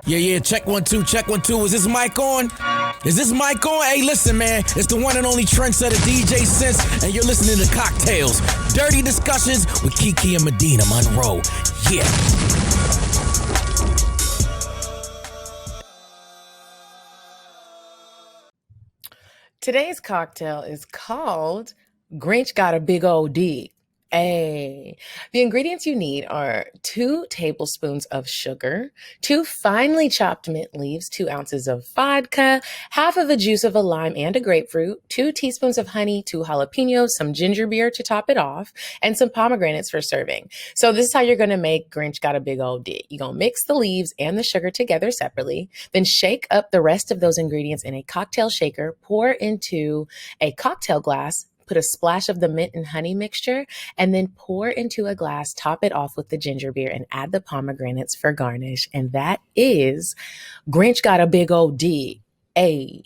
Yeah, check 1 2, check 1 2. Is this mic on? Is this mic on? Hey, listen, man. It's the one and only trendsetter DJ Sense, and you're listening to Cocktails. Dirty discussions with Kiki and Medinah, Monroe. Yeah. Today's cocktail is called Grinch Got a Big Old D. Hey, the ingredients you need are 2 tablespoons of sugar, 2 finely chopped mint leaves, 2 ounces of vodka, half of the juice of a lime and a grapefruit, 2 teaspoons of honey, 2 jalapenos, some ginger beer to top it off, and some pomegranates for serving. So this is how you're going to make Grinch Got a Big Old D. You're going to mix the leaves and the sugar together separately, then shake up the rest of those ingredients in a cocktail shaker, pour into a cocktail glass, put a splash of the mint and honey mixture, and then pour into a glass, top it off with the ginger beer, and add the pomegranates for garnish. And that is Grinch Got a Big Old D. A.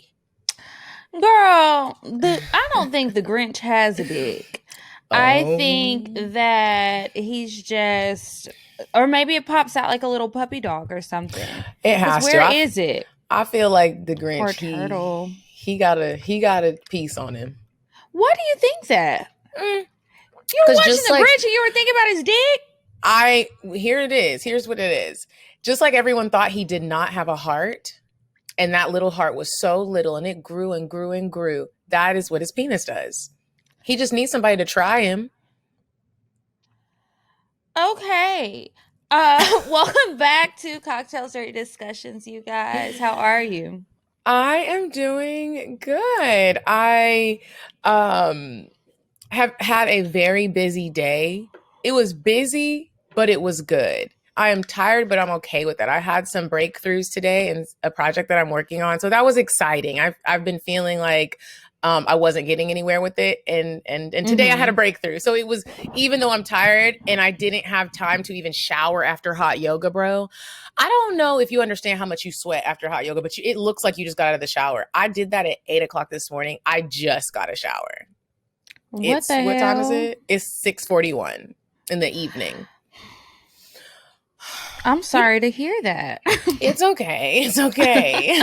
Girl, I don't think the Grinch has a dick. I think that he's just, or maybe it pops out like a little puppy dog or something. It has to. Where is it? I feel like the Grinch, Poor turtle. He got a piece on him. Why do you think that? You were watching the Grinch and you were thinking about his dick? Here it is. Here's what it is. Just like everyone thought he did not have a heart, and that little heart was so little and it grew and grew and grew. That is what his penis does. He just needs somebody to try him. Okay. Welcome back to Cocktails Dirty Discussions, you guys. How are you? I am doing good. I have had a very busy day. It was busy, but it was good. I am tired, but I'm okay with that. I had some breakthroughs today in a project that I'm working on. So that was exciting. I've been feeling like I wasn't getting anywhere with it. And today I had a breakthrough. So it was, even though I'm tired and I didn't have time to even shower after hot yoga, bro. I don't know if you understand how much you sweat after hot yoga, but it looks like you just got out of the shower. I did that at 8 o'clock this morning. I just got a shower. What time is it? It's 6:41 in the evening. I'm sorry to hear that. It's okay. It's okay.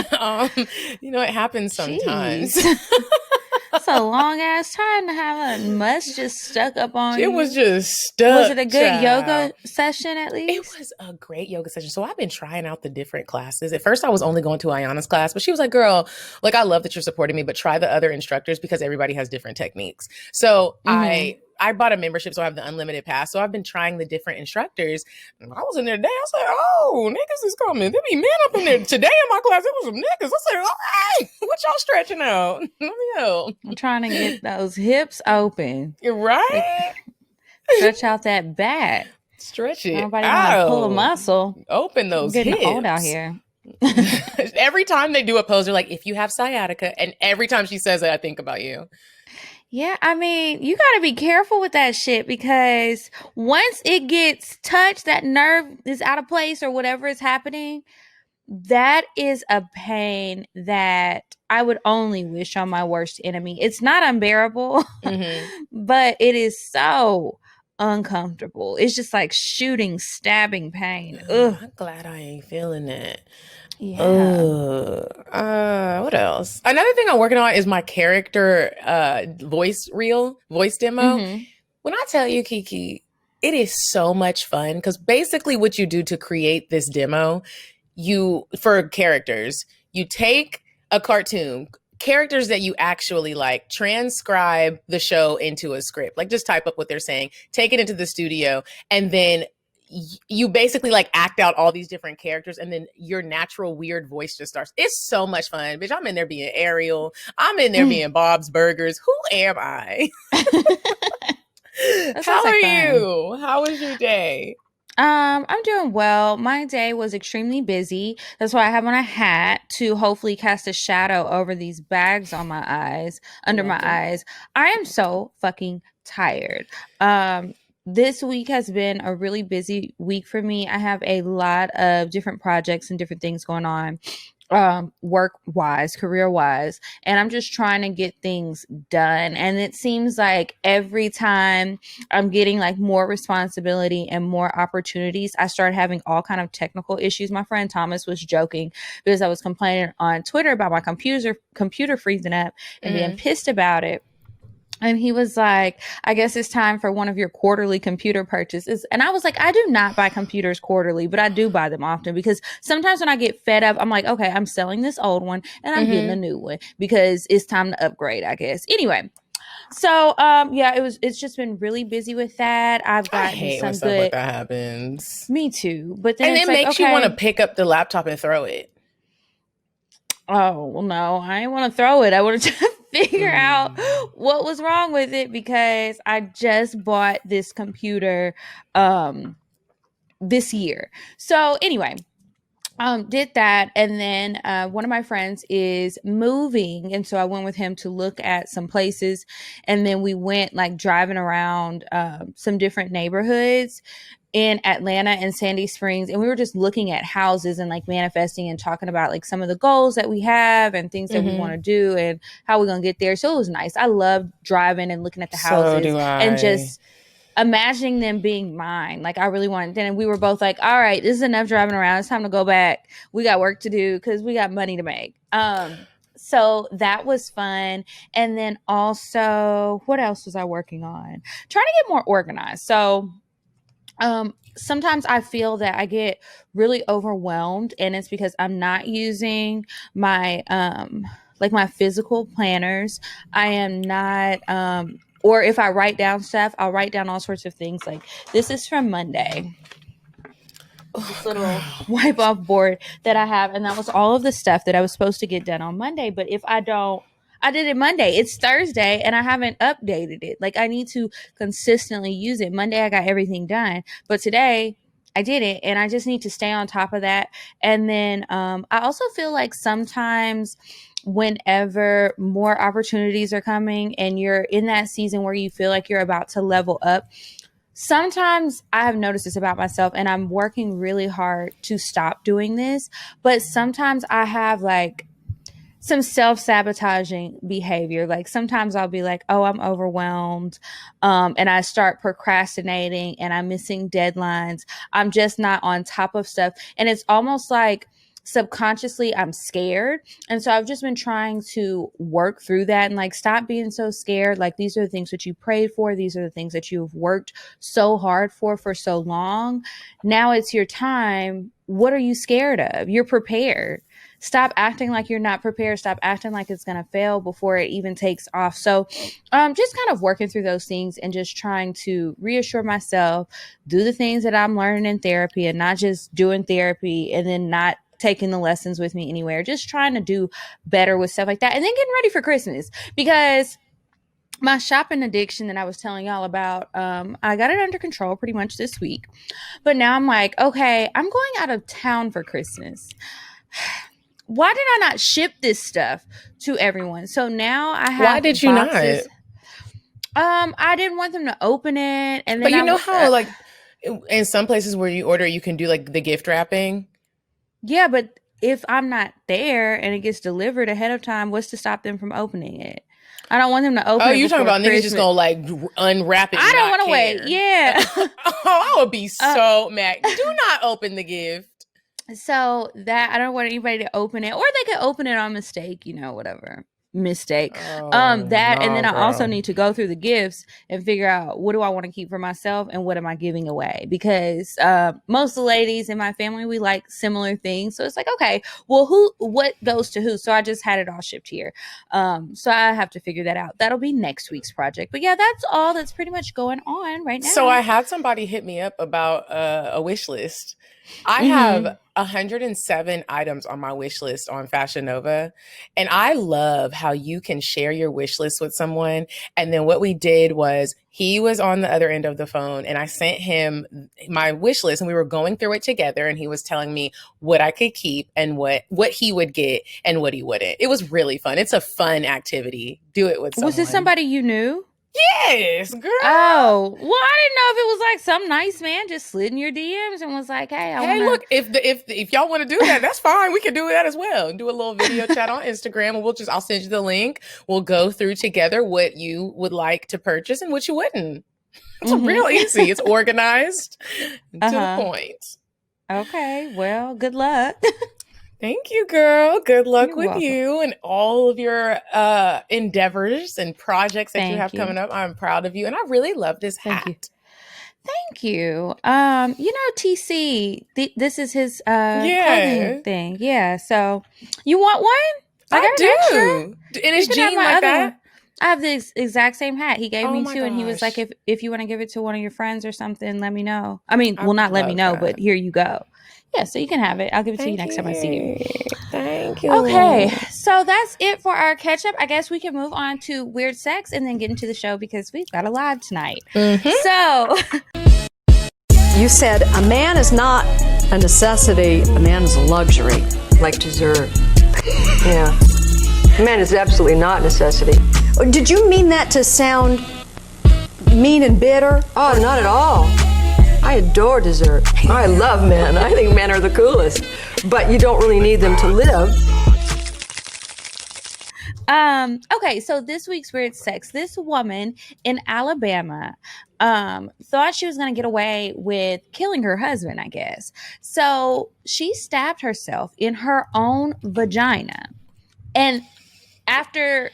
It happens sometimes. It's a long ass time to have a must just stuck up on you. It was just stuck. Was it a good yoga session at least? It was a great yoga session. So I've been trying out the different classes. At first I was only going to Ayana's class, but she was like, girl, like, I love that you're supporting me, but try the other instructors because everybody has different techniques. So I bought a membership, so I have the unlimited pass. So I've been trying the different instructors. I was in there today. I was like, oh, niggas is coming. There be men up in there. Today in my class, it was some niggas. I said, oh, hey, what y'all stretching out? Let me help. I'm trying to get those hips open. You're right. Stretch out that back. Stretch it. Nobody want to pull a muscle. Open those hips. Getting old out here. Every time they do a pose, they're like, if you have sciatica, and every time she says it, I think about you. Yeah, I mean, you got to be careful with that shit because once it gets touched, that nerve is out of place or whatever is happening, that is a pain that I would only wish on my worst enemy. It's not unbearable, but it is so uncomfortable. It's just like shooting, stabbing pain. Ugh. I'm glad I ain't feeling that. Yeah. What else? Another thing I'm working on is my character voice demo. When I tell you, Kiki, it is so much fun because basically what you do to create this demo, for characters, you take a cartoon, characters that you actually like, transcribe the show into a script, like just type up what they're saying, take it into the studio, and then you basically like act out all these different characters, and then your natural weird voice just starts. It's so much fun, bitch. I'm in there being Ariel. I'm in there being Bob's Burgers. Who am I? How are you? How was your day? I'm doing well. My day was extremely busy. That's why I have on a hat to hopefully cast a shadow over these bags on my eyes, under my eyes. I am so fucking tired. This week has been a really busy week for me. I have a lot of different projects and different things going on. work wise, career wise, and I'm just trying to get things done. And it seems like every time I'm getting like more responsibility and more opportunities, I start having all kind of technical issues. My friend Thomas was joking because I was complaining on Twitter about my computer freezing up and being pissed about it. And he was like, I guess it's time for one of your quarterly computer purchases. And I was like, I do not buy computers quarterly, but I do buy them often because sometimes when I get fed up, I'm like, okay, I'm selling this old one and I'm getting a new one because it's time to upgrade, I guess. Anyway. So, yeah, it's just been really busy with that. I've gotten I hate when some stuff good. like that happens. Me too. But then And it's it like, makes okay. you want to pick up the laptop and throw it. Oh, well, no, I didn't want to throw it. I wanted to figure out what was wrong with it because I just bought this computer this year. So anyway, did that, and then one of my friends is moving, and so I went with him to look at some places, and then we went like driving around some different neighborhoods in Atlanta and Sandy Springs, and we were just looking at houses and like manifesting and talking about like some of the goals that we have and things that we want to do and how we're gonna get there. So it was nice. I love driving and looking at the houses So do I. and just imagining them being mine. Like I really wanted, and we were both like, all right, this is enough driving around. It's time to go back. We got work to do because we got money to make. So that was fun. And then also, what else was I working on? Trying to get more organized. So sometimes I feel that I get really overwhelmed, and it's because I'm not using my like my physical planners. I am not or if I write down stuff, I'll write down all sorts of things. Like this is from Monday. This little wipe off board that I have, and that was all of the stuff that I was supposed to get done on Monday. But if I don't, I did it Monday. It's Thursday and I haven't updated it. Like I need to consistently use it. Monday I got everything done, but today I did it, and I just need to stay on top of that. And then I also feel like sometimes whenever more opportunities are coming and you're in that season where you feel like you're about to level up, sometimes I have noticed this about myself, and I'm working really hard to stop doing this, but sometimes I have like some self-sabotaging behavior. Like sometimes I'll be like, oh, I'm overwhelmed. And I start procrastinating and I'm missing deadlines. I'm just not on top of stuff. And it's almost like subconsciously I'm scared. And so I've just been trying to work through that and like stop being so scared. Like these are the things that you prayed for. These are the things that you've worked so hard for so long. Now it's your time. What are you scared of? You're prepared. Stop acting like you're not prepared. Stop acting like it's going to fail before it even takes off. So just kind of working through those things and just trying to reassure myself, do the things that I'm learning in therapy and not just doing therapy and then not taking the lessons with me anywhere. Just trying to do better with stuff like that. And then getting ready for Christmas because my shopping addiction that I was telling y'all about, I got it under control pretty much this week. But now I'm like, okay, I'm going out of town for Christmas. Why did I not ship this stuff to everyone? So now I have Why did you boxes. not? I didn't want them to open it. And then but you know how like in some places where you order, you can do like the gift wrapping. Yeah, but if I'm not there and it gets delivered ahead of time, what's to stop them from opening it? I don't want them to open it. Oh, you're talking about Christmas. niggas just gonna like unwrap it. I don't want to wait. Yeah. Oh, I would be so mad. Do not open the gift. So that I don't want anybody to open it, or they could open it on mistake, whatever mistake. And then I also need to go through the gifts and figure out what do I want to keep for myself and what am I giving away, because most of the ladies in my family, we like similar things. So it's like, okay, well, what goes to who? So I just had it all shipped here. So I have to figure that out. That'll be next week's project. But yeah, that's all that's pretty much going on right now. So I had somebody hit me up about a wish list. I have 107 items on my wish list on Fashion Nova. And I love how you can share your wish list with someone. And then what we did was he was on the other end of the phone and I sent him my wish list and we were going through it together. And he was telling me what I could keep and what he would get and what he wouldn't. It was really fun. It's a fun activity. Do it with someone. Was this somebody you knew? Yes, girl. Oh, well, I didn't know if it was like some nice man just slid in your DMs and was like, "Hey, I want to." Look, if y'all want to do that, that's fine. We can do that as well. Do a little video chat on Instagram, and I'll send you the link. We'll go through together what you would like to purchase and what you wouldn't. It's real easy. It's organized to the point. Okay, well, good luck. Thank you, girl. Good luck You're with welcome. you and all of your endeavors and projects that you have coming up. I'm proud of you, and I really love this hat. Thank you. TC, this is his clothing thing. Yeah. So, you want one? I do. Extra. And it's jean like that. One. I have the exact same hat. He gave me two, and he was gosh. like, "If you want to give it to one of your friends or something, let me know." I mean, not let me know, but here you go. Yeah, so you can have it. I'll give it to you next time I see you. Thank you. Okay, so that's it for our catch up. I guess we can move on to weird sex and then get into the show because we've got a live tonight. So you said a man is not a necessity, a man is a luxury. Like dessert. Yeah. A man is absolutely not a necessity. Did you mean that to sound mean and bitter? Oh, not at all. I adore dessert. I love men. I think men are the coolest. But you don't really need them to live. Okay, so this week's weird sex. This woman in Alabama thought she was going to get away with killing her husband, I guess. So she stabbed herself in her own vagina. And after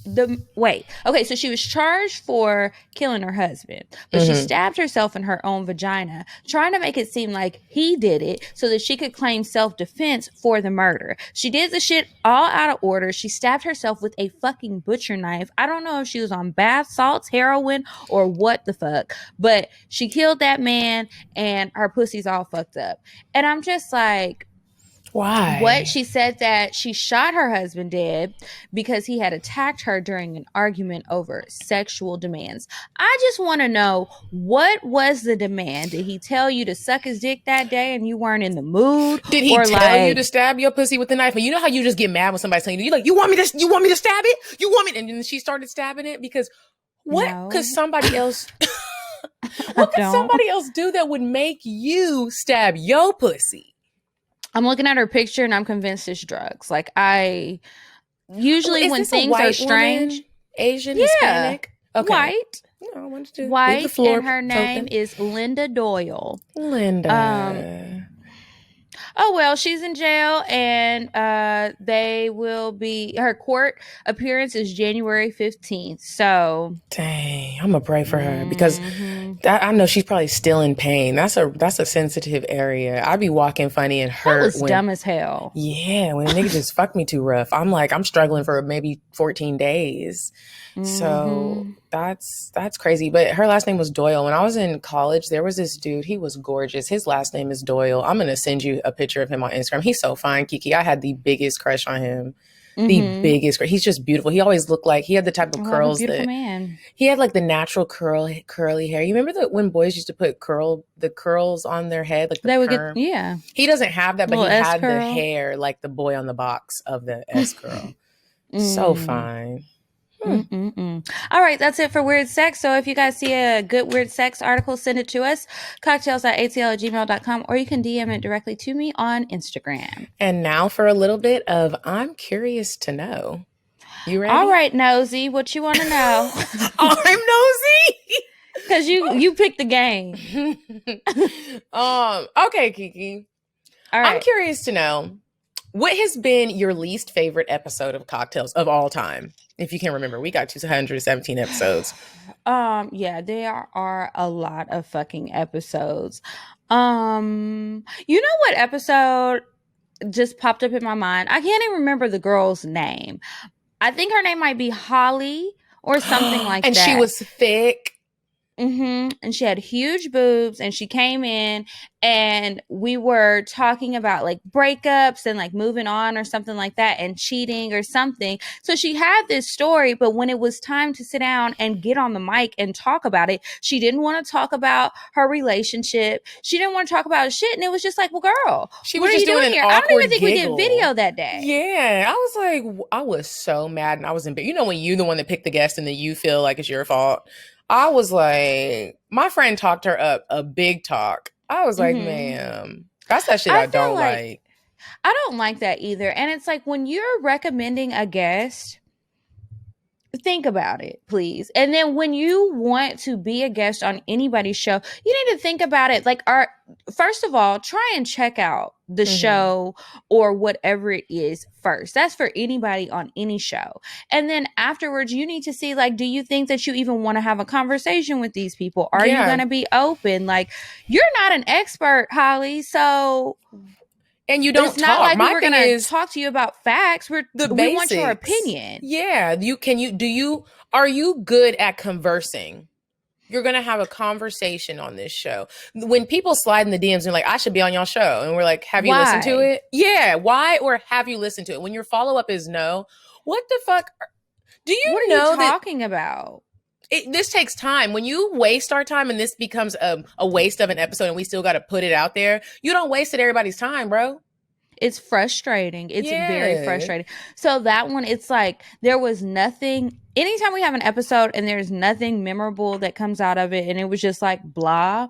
so she was charged for killing her husband, but she stabbed herself in her own vagina, trying to make it seem like he did it so that she could claim self-defense for the murder. She did the shit all out of order. She stabbed herself with a fucking butcher knife. I don't know if she was on bath salts, heroin, or what the fuck, but she killed that man and her pussy's all fucked up. And I'm just like, why? What? She said that she shot her husband dead because he had attacked her during an argument over sexual demands. I just want to know, what was the demand? Did he tell you to suck his dick that day and you weren't in the mood? Did he tell you to stab your pussy with a knife? And you know how you just get mad when somebody's telling you, you're like, you want me to stab it? You want me? And then she started stabbing it because what could somebody else what could somebody else do that would make you stab your pussy? I'm looking at her picture and I'm convinced it's drugs. Like, I usually when things are strange, woman? Asian, Hispanic, white, no, I wanted to white, the floor and her name is Linda Doyle. Linda. Oh, well, she's in jail, and they will be, her court appearance is January 15th. So dang, I'm gonna pray for her because I know she's probably still in pain. That's a sensitive area. I'd be walking funny and hurt. That was dumb as hell. Yeah, when a nigga just fucked me too rough. I'm struggling for maybe 14 days. So that's crazy. But her last name was Doyle. When I was in college, there was this dude. He was gorgeous. His last name is Doyle. I'm going to send you a picture of him on Instagram. He's so fine, Kiki. I had the biggest crush on him. The biggest. He's just beautiful. He always looked like he had the type of curls that man. He had like the natural curly hair. You remember when boys used to put the curls on their head, like the perm? He doesn't have that, but he had the hair like the boy on the box of the S curl. So fine. All right, that's it for weird sex. So if you guys see a good weird sex article, send it to us, cocktails@atl@gmail.com, or you can DM it directly to me on Instagram. And now for a little bit of I'm curious to know. You ready? All right, nosy, what you want to know? I'm nosy because you picked the game. Okay, Kiki. All right. I'm curious to know, what has been your least favorite episode of Cocktails of all time? If you can remember, we got 217 episodes. Yeah, there are a lot of fucking episodes. You know what episode just popped up in my mind? I can't even remember the girl's name. I think her name might be Holly or something like and that. And she was thick. And she had huge boobs, and she came in, and we were talking about like breakups and like moving on or something like that, and cheating or something. So she had this story, but when it was time to sit down and get on the mic and talk about it, she didn't want to talk about her relationship. She didn't want to talk about shit. And it was just like, well, girl, She what was are just you doing doing an here? I don't even awkward think we giggle. did video that day. Yeah, I was like, I was so mad, and I was in bed. You know, when you the one that picked the guest, and then you feel like it's your fault. I was like, my friend talked her up a big talk. I was like, ma'am, that's that shit I feel don't like. I don't like that either. And it's like, when you're recommending a guest, think about it, please. And then when you want to be a guest on anybody's show, you need to think about it. Like, first of all, try and check out the show or whatever it is first. That's for anybody on any show. And then afterwards, you need to see, like, do you think that you even want to have a conversation with these people? Are you going to be open? Like, you're not an expert, Holly, so... And you don't it's not like My we're thing gonna is talk to you about facts. We want your opinion. Yeah. Are you good at conversing? You're gonna have a conversation on this show. When people slide in the DMs and like, I should be on y'all show, and we're like, have you listened to it? Yeah. Why? Or have you listened to it? When your follow-up is no, what the fuck? Do you what are know you talking about? This takes time. When you waste our time and this becomes a waste of an episode and we still got to put it out there, you don't waste everybody's time, bro. It's frustrating. It's very frustrating. So that one, it's like, there was nothing. Anytime we have an episode and there's nothing memorable that comes out of it, and it was just like blah,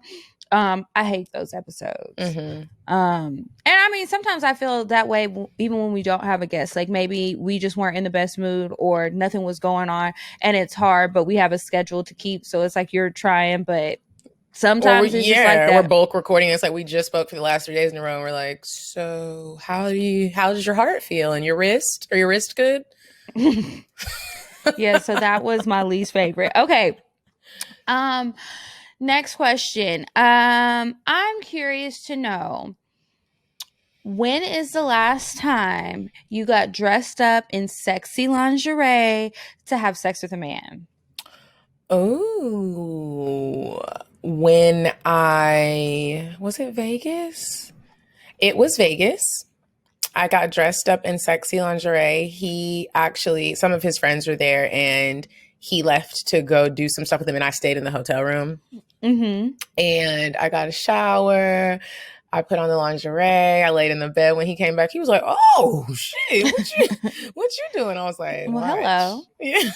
I hate those episodes. And I mean, sometimes I feel that way even when we don't have a guest. Like, maybe we just weren't in the best mood or nothing was going on and it's hard, but we have a schedule to keep. So it's like, you're trying, but sometimes it's just like that. We're bulk recording. It's like, we just spoke for the last 3 days in a row, and we're like, so how does your heart feel and your wrist? Are your wrist good? Yeah, so that was my least favorite. Okay. Next question. I'm curious to know, when is the last time you got dressed up in sexy lingerie to have sex with a man? Oh, was it Vegas? It was Vegas. I got dressed up in sexy lingerie. Some of his friends were there, and he left to go do some stuff with them, and I stayed in the hotel room. And I got a shower. I put on the lingerie. I laid in the bed. When he came back, he was like, "Oh shit, what you doing?" I was like, well, watch. Hello. Yeah.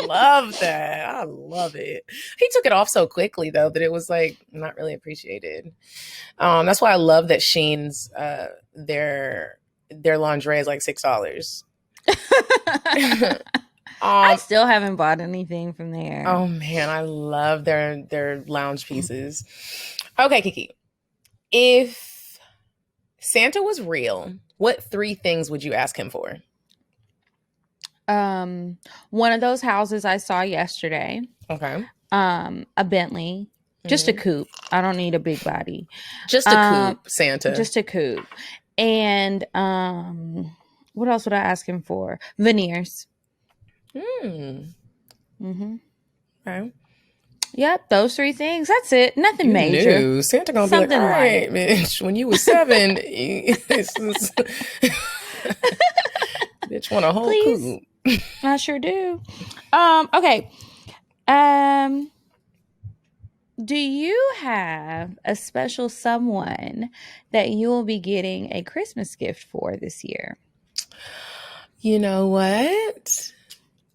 Love that. I love it. He took it off so quickly though that it was like not really appreciated. That's why I love that Shein's their lingerie is like $6. I still haven't bought anything from there. Oh man, I love their lounge pieces. Okay, Kiki. If Santa was real, what 3 things would you ask him for? One of those houses I saw yesterday. Okay. A Bentley. Just a coupe. I don't need a big body. Just a coupe, Santa. Just a coupe. And what else would I ask him for? Veneers. Okay. Yep, those 3 things. That's it. Nothing major. No, Santa gonna be like, all right, bitch, when you was 7, bitch want a whole coupe. I sure do. Okay. Do you have a special someone that you will be getting a Christmas gift for this year? You know what?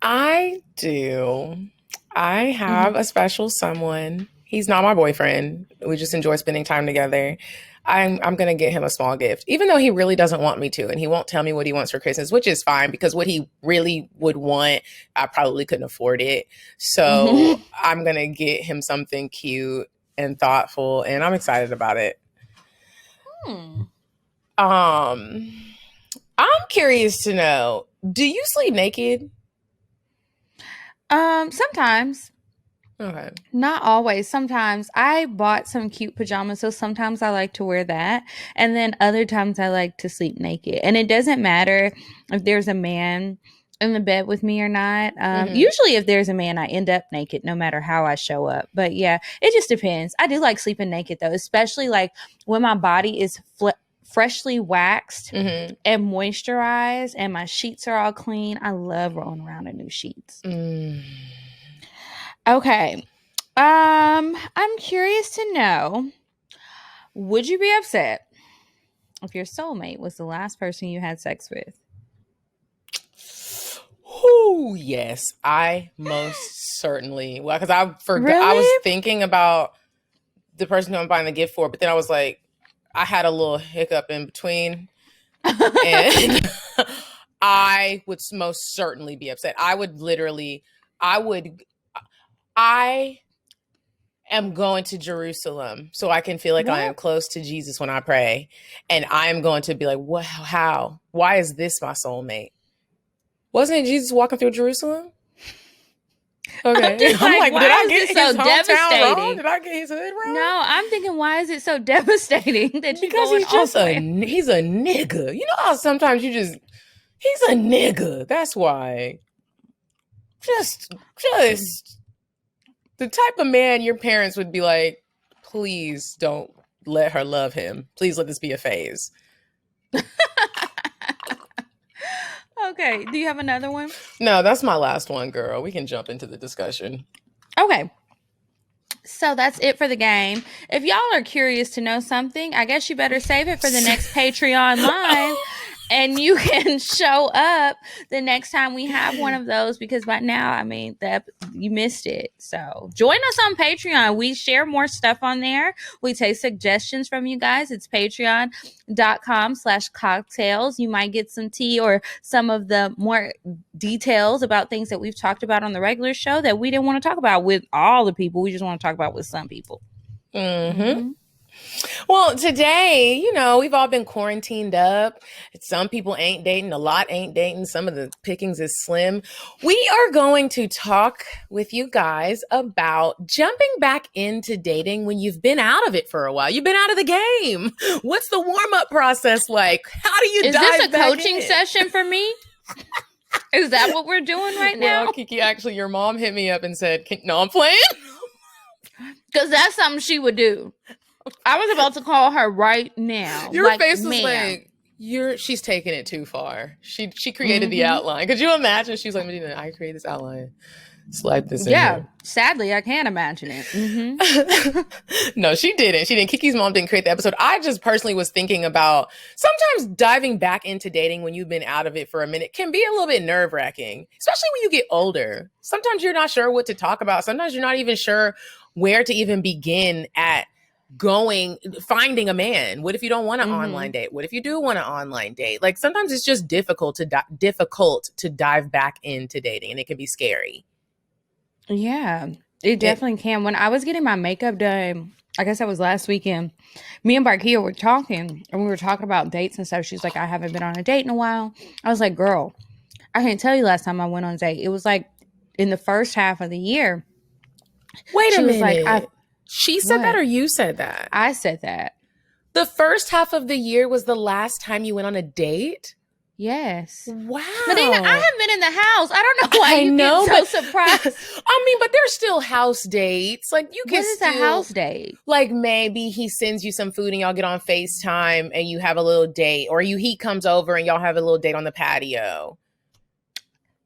I do. I have a special someone. He's not my boyfriend. We just enjoy spending time together. I'm going to get him a small gift, even though he really doesn't want me to. And he won't tell me what he wants for Christmas, which is fine because what he really would want, I probably couldn't afford it. So I'm going to get him something cute and thoughtful. And I'm excited about it. I'm curious to know, do you sleep naked? Sometimes. Okay. Not always. Sometimes. I bought some cute pajamas, so sometimes I like to wear that. And then other times I like to sleep naked. And it doesn't matter if there's a man in the bed with me or not. Usually if there's a man, I end up naked no matter how I show up. But yeah, it just depends. I do like sleeping naked though, especially like when my body is freshly waxed and moisturized and my sheets are all clean. I love rolling around in new sheets. Okay. I'm curious to know, would you be upset if your soulmate was the last person you had sex with? Oh, yes, I most certainly. Well, because I forgot, Really? I was thinking about the person who I'm buying the gift for, but then I was like, I had a little hiccup in between, and I would most certainly be upset. I am going to Jerusalem so I can feel like I am close to Jesus when I pray, and I am going to be like, what? How? Why is this my soulmate? Wasn't it Jesus walking through Jerusalem? Okay. I'm like, did I get his hometown wrong? Did I get his hood wrong? No, I'm thinking, why is it so devastating that you because he's just he's a nigga. You know how sometimes he's a nigga. That's why. Just the type of man your parents would be like, please don't let her love him. Please let this be a phase. Okay. Do you have another one? No, that's my last one, girl. We can jump into the discussion. Okay. So that's it for the game. If y'all are curious to know something, I guess you better save it for the next Patreon live. And you can show up the next time we have one of those, because by now, I mean, you missed it. So join us on Patreon. We share more stuff on there. We take suggestions from you guys. It's patreon.com/cocktails. You might get some tea or some of the more details about things that we've talked about on the regular show that we didn't want to talk about with all the people. We just want to talk about with some people. Well, today, we've all been quarantined up. Some people ain't dating. A lot ain't dating. Some of the pickings is slim. We are going to talk with you guys about jumping back into dating when you've been out of it for a while. You've been out of the game. What's the warm-up process like? How do you dive back in? Is this a coaching session for me? Is that what we're doing right now? Well, Kiki, actually, your mom hit me up and said, no, I'm playing. Because that's something she would do. I was about to call her right now. Your face was like, she's taking it too far. She created the outline. Could you imagine? She's like, Medinah, I created this outline. Slide this in. Yeah, here. sadly, I can't imagine it. No, she didn't. Kiki's mom didn't create the episode. I just personally was thinking about sometimes diving back into dating when you've been out of it for a minute can be a little bit nerve-wracking, especially when you get older. Sometimes you're not sure what to talk about. Sometimes you're not even sure where to even begin at finding a man. What if you don't want an online date? What if you do want an online date? Like sometimes it's just difficult to dive back into dating, and it can be scary. Yeah, it definitely can. When I was getting my makeup done, I guess that was last weekend, me and Barkia were talking, and we were talking about dates and stuff. She's like, I haven't been on a date in a while. I was like, girl, I can't tell you last time I went on a date. It was like in the first half of the year. Wait a minute. She said that, or you said that? I said that. The first half of the year was the last time you went on a date? Yes. Wow. Medinah, I haven't been in the house. I don't know why you get so surprised. I mean, but there's still house dates. Like you can What is a house date? Like maybe he sends you some food and y'all get on FaceTime and you have a little date, or he comes over and y'all have a little date on the patio.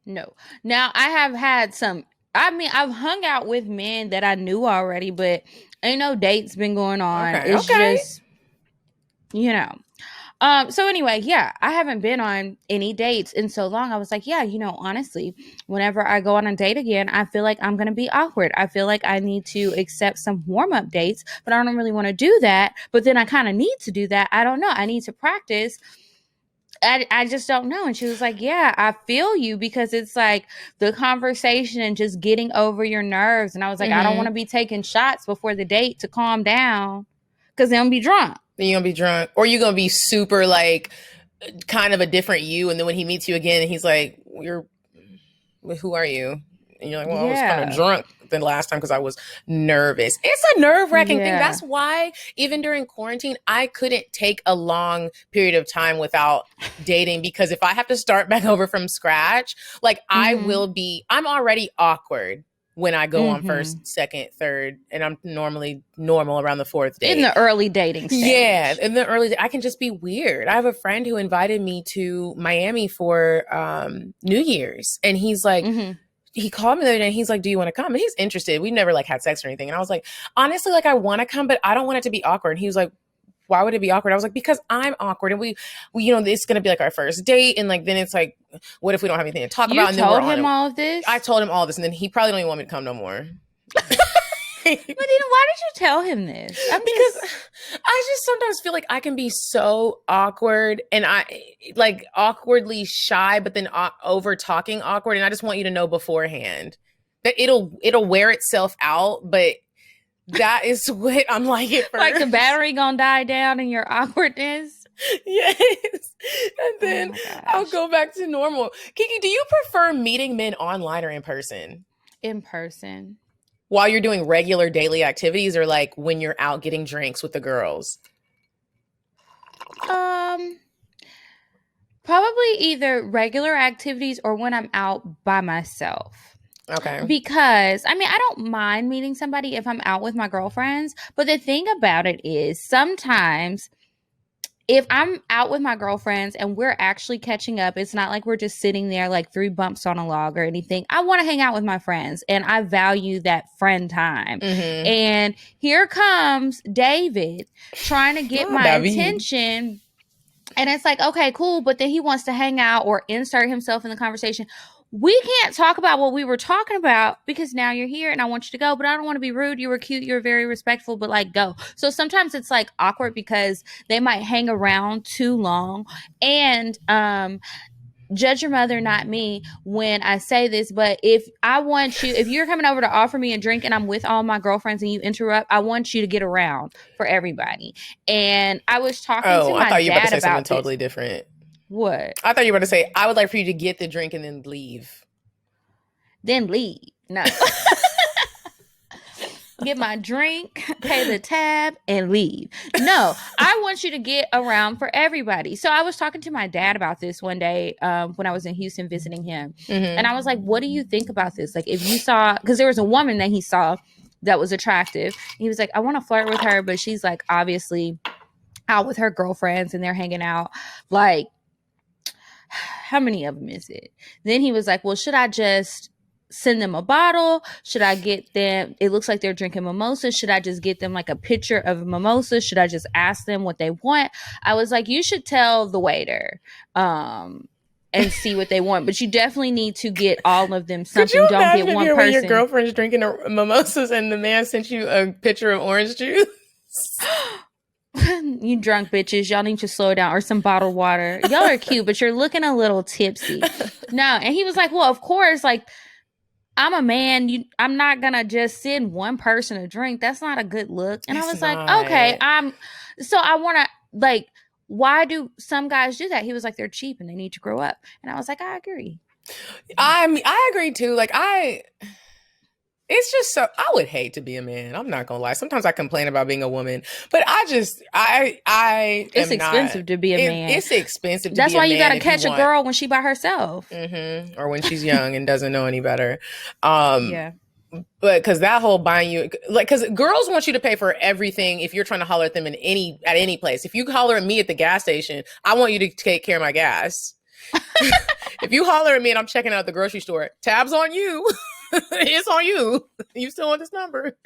No. Now, I have had some. I mean, I've hung out with men that I knew already, but ain't no dates been going on. Okay, it's just, so anyway, yeah, I haven't been on any dates in so long. I was like, yeah, honestly, whenever I go on a date again, I feel like I'm going to be awkward. I feel like I need to accept some warm-up dates, but I don't really want to do that. But then I kind of need to do that. I don't know. I need to practice. I just don't know. And she was like, yeah, I feel you, because it's like the conversation and just getting over your nerves. And I was like, I don't want to be taking shots before the date to calm down, because then I'll be drunk. Then you're going to be drunk, or you're going to be super like kind of a different you. And then when he meets you again, he's like, who are you? And you're like, well, I was kind of drunk the last time because I was nervous. It's a nerve-wracking thing. That's why even during quarantine, I couldn't take a long period of time without dating, because if I have to start back over from scratch, like I'm already awkward when I go on first, second, third, and I'm normally normal around the fourth date. In the early dating stage. Yeah, in the early, I can just be weird. I have a friend who invited me to Miami for New Year's, and he's like, he called me the other day and he's like, do you want to come? And he's interested. We never like had sex or anything. And I was like, honestly, like I want to come, but I don't want it to be awkward. And he was like, why would it be awkward? I was like, because I'm awkward, and we you know, it's going to be like our first date. And like, then it's like, what if we don't have anything to talk about? And you told him all of this? I told him all this. And then he probably don't even want me to come no more. Medinah, why did you tell him this? Because I just sometimes feel like I can be so awkward, and I like awkwardly shy, but then over talking awkward. And I just want you to know beforehand that it'll wear itself out. But that is what I'm like at first. Like the battery gonna die down in your awkwardness. Yes. And then I'll go back to normal. Kiki, do you prefer meeting men online or in person? In person. While you're doing regular daily activities, or like when you're out getting drinks with the girls? Probably either regular activities or when I'm out by myself. Okay. Because, I mean, I don't mind meeting somebody if I'm out with my girlfriends. But the thing about it is sometimes if I'm out with my girlfriends and we're actually catching up, it's not like we're just sitting there like 3 bumps on a log or anything. I want to hang out with my friends, and I value that friend time. And here comes David trying to get my attention. And it's like, okay, cool. But then he wants to hang out or insert himself in the conversation. We can't talk about what we were talking about because now you're here and I want you to go, but I don't want to be rude. You were cute. You were very respectful, but like go. So sometimes it's like awkward because they might hang around too long. And judge your mother, not me, when I say this, but if you're coming over to offer me a drink and I'm with all my girlfriends and you interrupt, I want you to get around for everybody. And I was talking to my I thought you were about to say something this. totally different. What? I thought you were about to say, I would like for you to get the drink and then leave. Then leave. No. Get my drink, pay the tab, and leave. No, I want you to get around for everybody. So I was talking to my dad about this one day when I was in Houston visiting him. And I was like, what do you think about this? Like if you saw, because there was a woman that he saw that was attractive. He was like, I want to flirt with her, but she's like obviously out with her girlfriends and they're hanging out. Like, how many of them is it? Then he was like, well, should I just send them a bottle? Should I get them, it looks like they're drinking mimosa. Should I just get them like a picture of a mimosa? Should I just ask them what they want? I was like, you should tell the waiter and see what they want. But you definitely need to get all of them something. Could you don't get one person. When your girlfriend's drinking mimosas and the man sent you a picture of orange juice? You drunk bitches, y'all need to slow down, or some bottled water. Y'all are cute, but you're looking a little tipsy. No. And he was like, well, of course, like I'm a man. I'm not gonna just send one person a drink. That's not a good look. And I was like, okay, so I want to like, why do some guys do that? He was like, they're cheap and they need to grow up. And I was like, I agree. I agree too. Like it's just so, I would hate to be a man. I'm not gonna lie. Sometimes I complain about being a woman, but it's expensive to be a man. It's expensive to That's be a man. That's why you gotta catch a girl when she by herself. Or when she's young and doesn't know any better. Yeah. But because that whole buying you, like, because girls want you to pay for everything if you're trying to holler at them at any place. If you holler at me at the gas station, I want you to take care of my gas. If you holler at me and I'm checking out at the grocery store, tabs on you. It's on you. You still want this number?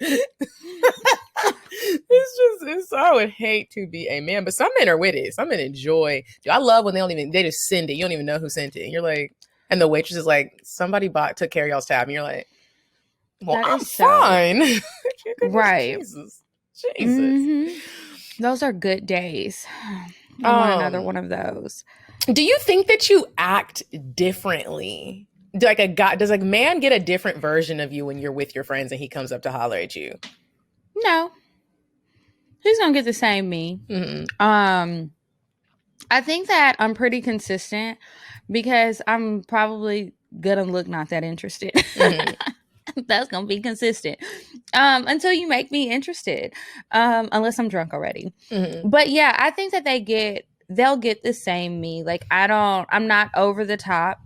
I would hate to be a man, but some men are with it. Some men enjoy. Dude, I love when they just send it. You don't even know who sent it. And you're like, and the waitress is like, somebody took care of y'all's tab. And you're like, well, I'm fine. Right. Jesus. Mm-hmm. Those are good days. I want another one of those. Do you think that you act differently? Does a man get a different version of you when you're with your friends and he comes up to holler at you? No. He's gonna get the same me. I think that I'm pretty consistent because I'm probably gonna look not that interested. That's gonna be consistent until you make me interested, unless I'm drunk already. But yeah, I think that they'll get the same me. Like I'm not over the top.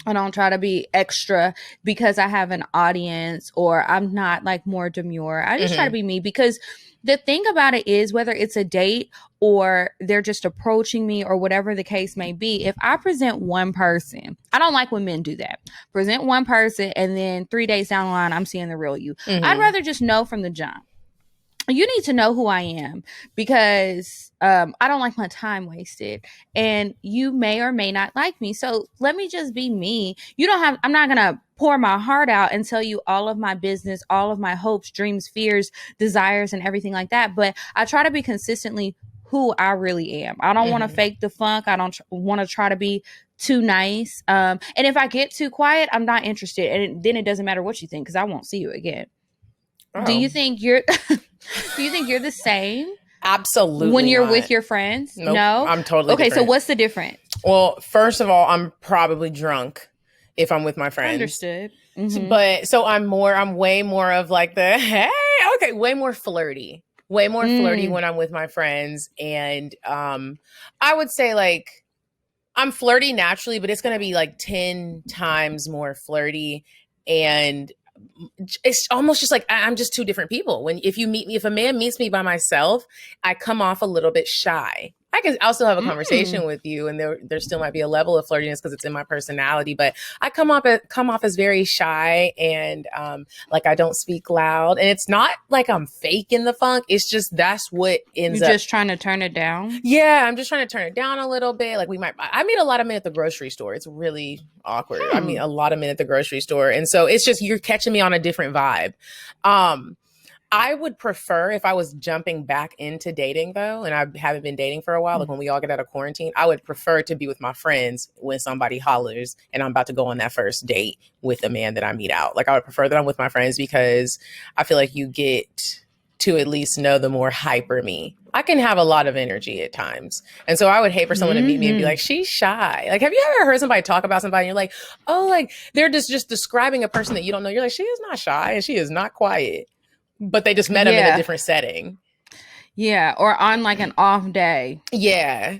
I don't try to be extra because I have an audience, or I'm not like more demure. I just try to be me, because the thing about it is, whether it's a date or they're just approaching me or whatever the case may be, if I present one person, I don't like when men do that. Present one person and then 3 days down the line, I'm seeing the real you. I'd rather just know from the jump. You need to know who I am, because I don't like my time wasted, and you may or may not like me. So let me just be me. I'm not going to pour my heart out and tell you all of my business, all of my hopes, dreams, fears, desires, and everything like that. But I try to be consistently who I really am. I don't want to fake the funk. I don't want to try to be too nice. And if I get too quiet, I'm not interested. And then it doesn't matter what you think, because I won't see you again. Oh. Do you think you're the same? Absolutely. When you're not. with your friends? Nope, No? I'm totally okay, different. so what's the difference? Well, first of all, I'm probably drunk if I'm with my friends. Understood. But so I'm way more of like the, hey, okay, way more flirty. Way more flirty when I'm with my friends. And I would say like I'm flirty naturally, but it's going to be like 10 times more flirty. And it's almost just like I'm just two different people. If a man meets me by myself, I come off a little bit shy. I'll still have a conversation with you, and there still might be a level of flirtiness because it's in my personality. But I come off as very shy and like I don't speak loud. And it's not like I'm faking the funk. It's just that's what ends up. You're just trying to turn it down? Yeah, I'm just trying to turn it down a little bit. Like I meet a lot of men at the grocery store. It's really awkward. I meet a lot of men at the grocery store, and so it's just you're catching me on a different vibe. I would prefer if I was jumping back into dating though, and I haven't been dating for a while, like when we all get out of quarantine, I would prefer to be with my friends when somebody hollers and I'm about to go on that first date with a man that I meet out. Like I would prefer that I'm with my friends because I feel like you get to at least know the more hyper me. I can have a lot of energy at times. And so I would hate for someone to meet me and be like, she's shy. Like, have you ever heard somebody talk about somebody and you're like, oh, like they're just describing a person that you don't know. You're like, she is not shy and she is not quiet. But they just met him in a different setting. Yeah, or on like an off day. Yeah.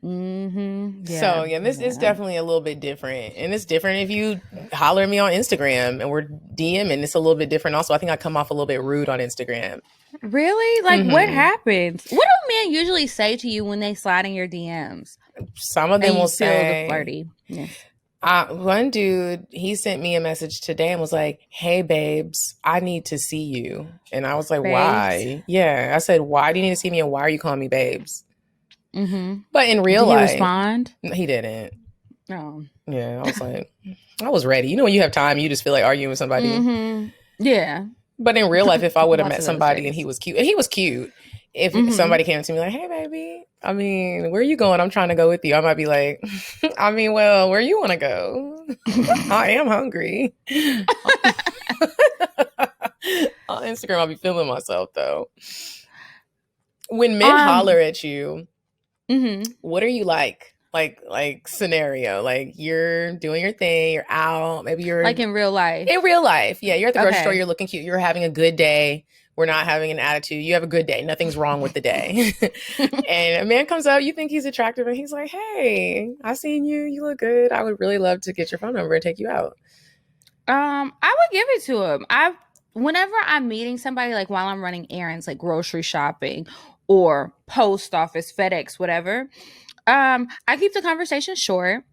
Yeah. So this is definitely a little bit different. And it's different if you holler at me on Instagram and we're DMing. It's a little bit different. Also, I think I come off a little bit rude on Instagram. Really? Like what happens? What do men usually say to you when they slide in your DMs? Some of them will say the flirty. Yes. One dude, he sent me a message today and was like, hey, babes, I need to see you. And I was like, babes? Why? Yeah. I said, why do you need to see me? And why are you calling me babes? But in real life. Did he respond? He didn't. No. Yeah. I was like, I was ready. You know, when you have time, you just feel like arguing with somebody. Yeah. But in real life, if I would have met somebody and he was cute, if somebody came to me like, hey, baby, I mean, where are you going? I'm trying to go with you. I might be like, I mean, well, where you want to go? I am hungry. On Instagram, I'll be feeling myself, though. When men holler at you, what are you like? Like scenario, like you're doing your thing, you're out, maybe you're like in real life. In real life, yeah, you're at the grocery store, you're looking cute, you're having a good day. We're not having an attitude. You have a good day. Nothing's wrong with the day. And a man comes up, you think he's attractive, and he's like, hey, I seen you. You look good. I would really love to get your phone number and take you out. I would give it to him. Whenever I'm meeting somebody, like while I'm running errands, like grocery shopping or post office, FedEx, whatever, I keep the conversation short.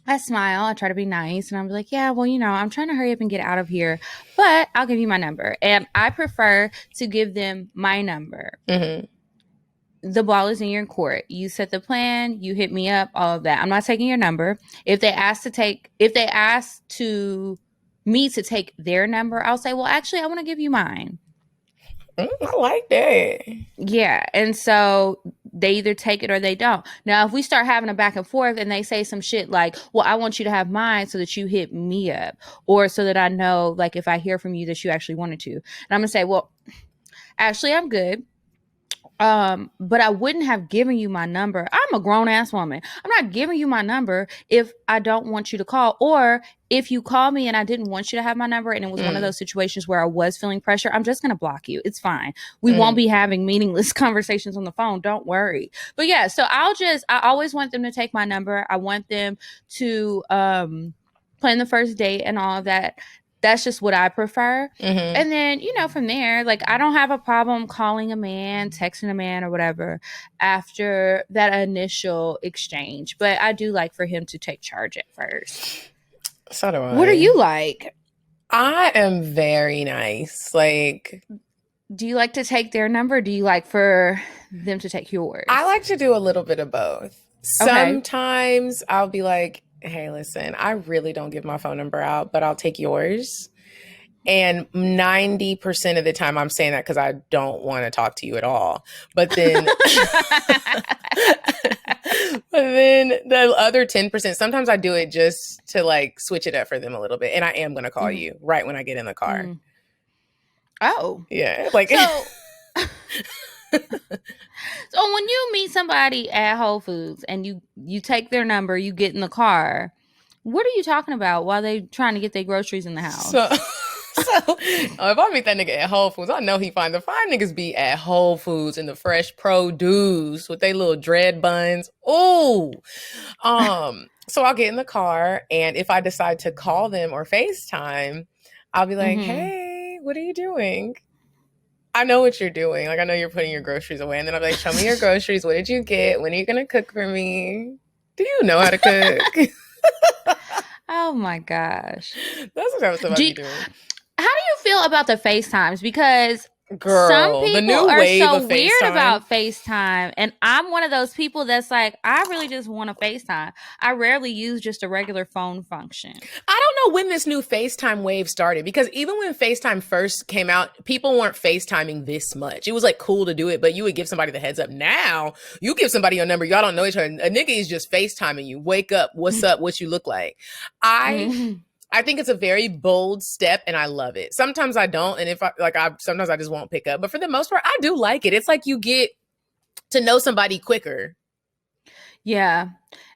I smile. I try to be nice. And I'm like, yeah, well, I'm trying to hurry up and get out of here, but I'll give you my number. And I prefer to give them my number. The ball is in your court. You set the plan. You hit me up, all of that. I'm not taking your number. If they ask me to take their number, I'll say, well, actually, I want to give you mine. I like that. Yeah. And so they either take it or they don't. Now, if we start having a back and forth and they say some shit like, well, I want you to have mine so that you hit me up, or so that I know, like, if I hear from you that you actually wanted to. And I'm going to say, well, actually, I'm good. But I wouldn't have given you my number. I'm a grown ass woman. I'm not giving you my number if I don't want you to call, or if you call me and I didn't want you to have my number and it was one of those situations where I was feeling pressure, I'm just going to block you. It's fine. We won't be having meaningless conversations on the phone. Don't worry. But yeah, so I always want them to take my number. I want them to plan the first date and all of that. That's just what I prefer. And then, from there, like, I don't have a problem calling a man, texting a man or whatever after that initial exchange. But I do like for him to take charge at first. So do I. What are you like? I am very nice. Like, do you like to take their number? Do you like for them to take yours? I like to do a little bit of both. Sometimes I'll be like, hey, listen, I really don't give my phone number out, but I'll take yours. And 90% of the time I'm saying that because I don't want to talk to you at all. But then, the other 10%, sometimes I do it just to like switch it up for them a little bit. And I am going to call you right when I get in the car. Oh. Yeah. Like, So when you meet somebody at Whole Foods and you take their number, you get in the car, what are you talking about while they trying to get their groceries in the house? So if I meet that nigga at Whole Foods, I know he fine. The fine niggas be at Whole Foods in the fresh produce with their little dread buns. Ooh. So I'll get in the car, and if I decide to call them or FaceTime, I'll be like, hey, what are you doing? I know what you're doing. Like, I know you're putting your groceries away. And then I'll be like, show me your groceries. What did you get? When are you going to cook for me? Do you know how to cook? Oh, my gosh. That's what I was about to be doing. How do you feel about the FaceTimes? Because girl, some people the new are wave so of weird FaceTime. about FaceTime. And I'm one of those people that's like, I really just want to FaceTime. I rarely use just a regular phone function. I don't know when this new FaceTime wave started, because even when FaceTime first came out, people weren't FaceTiming this much. It was like cool to do it, but you would give somebody the heads up. Now you give somebody your number, y'all don't know each other. A nigga is just FaceTiming you. Wake up, what's up, what you look like. I think it's a very bold step, and I love it. Sometimes I don't, and sometimes I just won't pick up. But for the most part, I do like it. It's like you get to know somebody quicker. Yeah.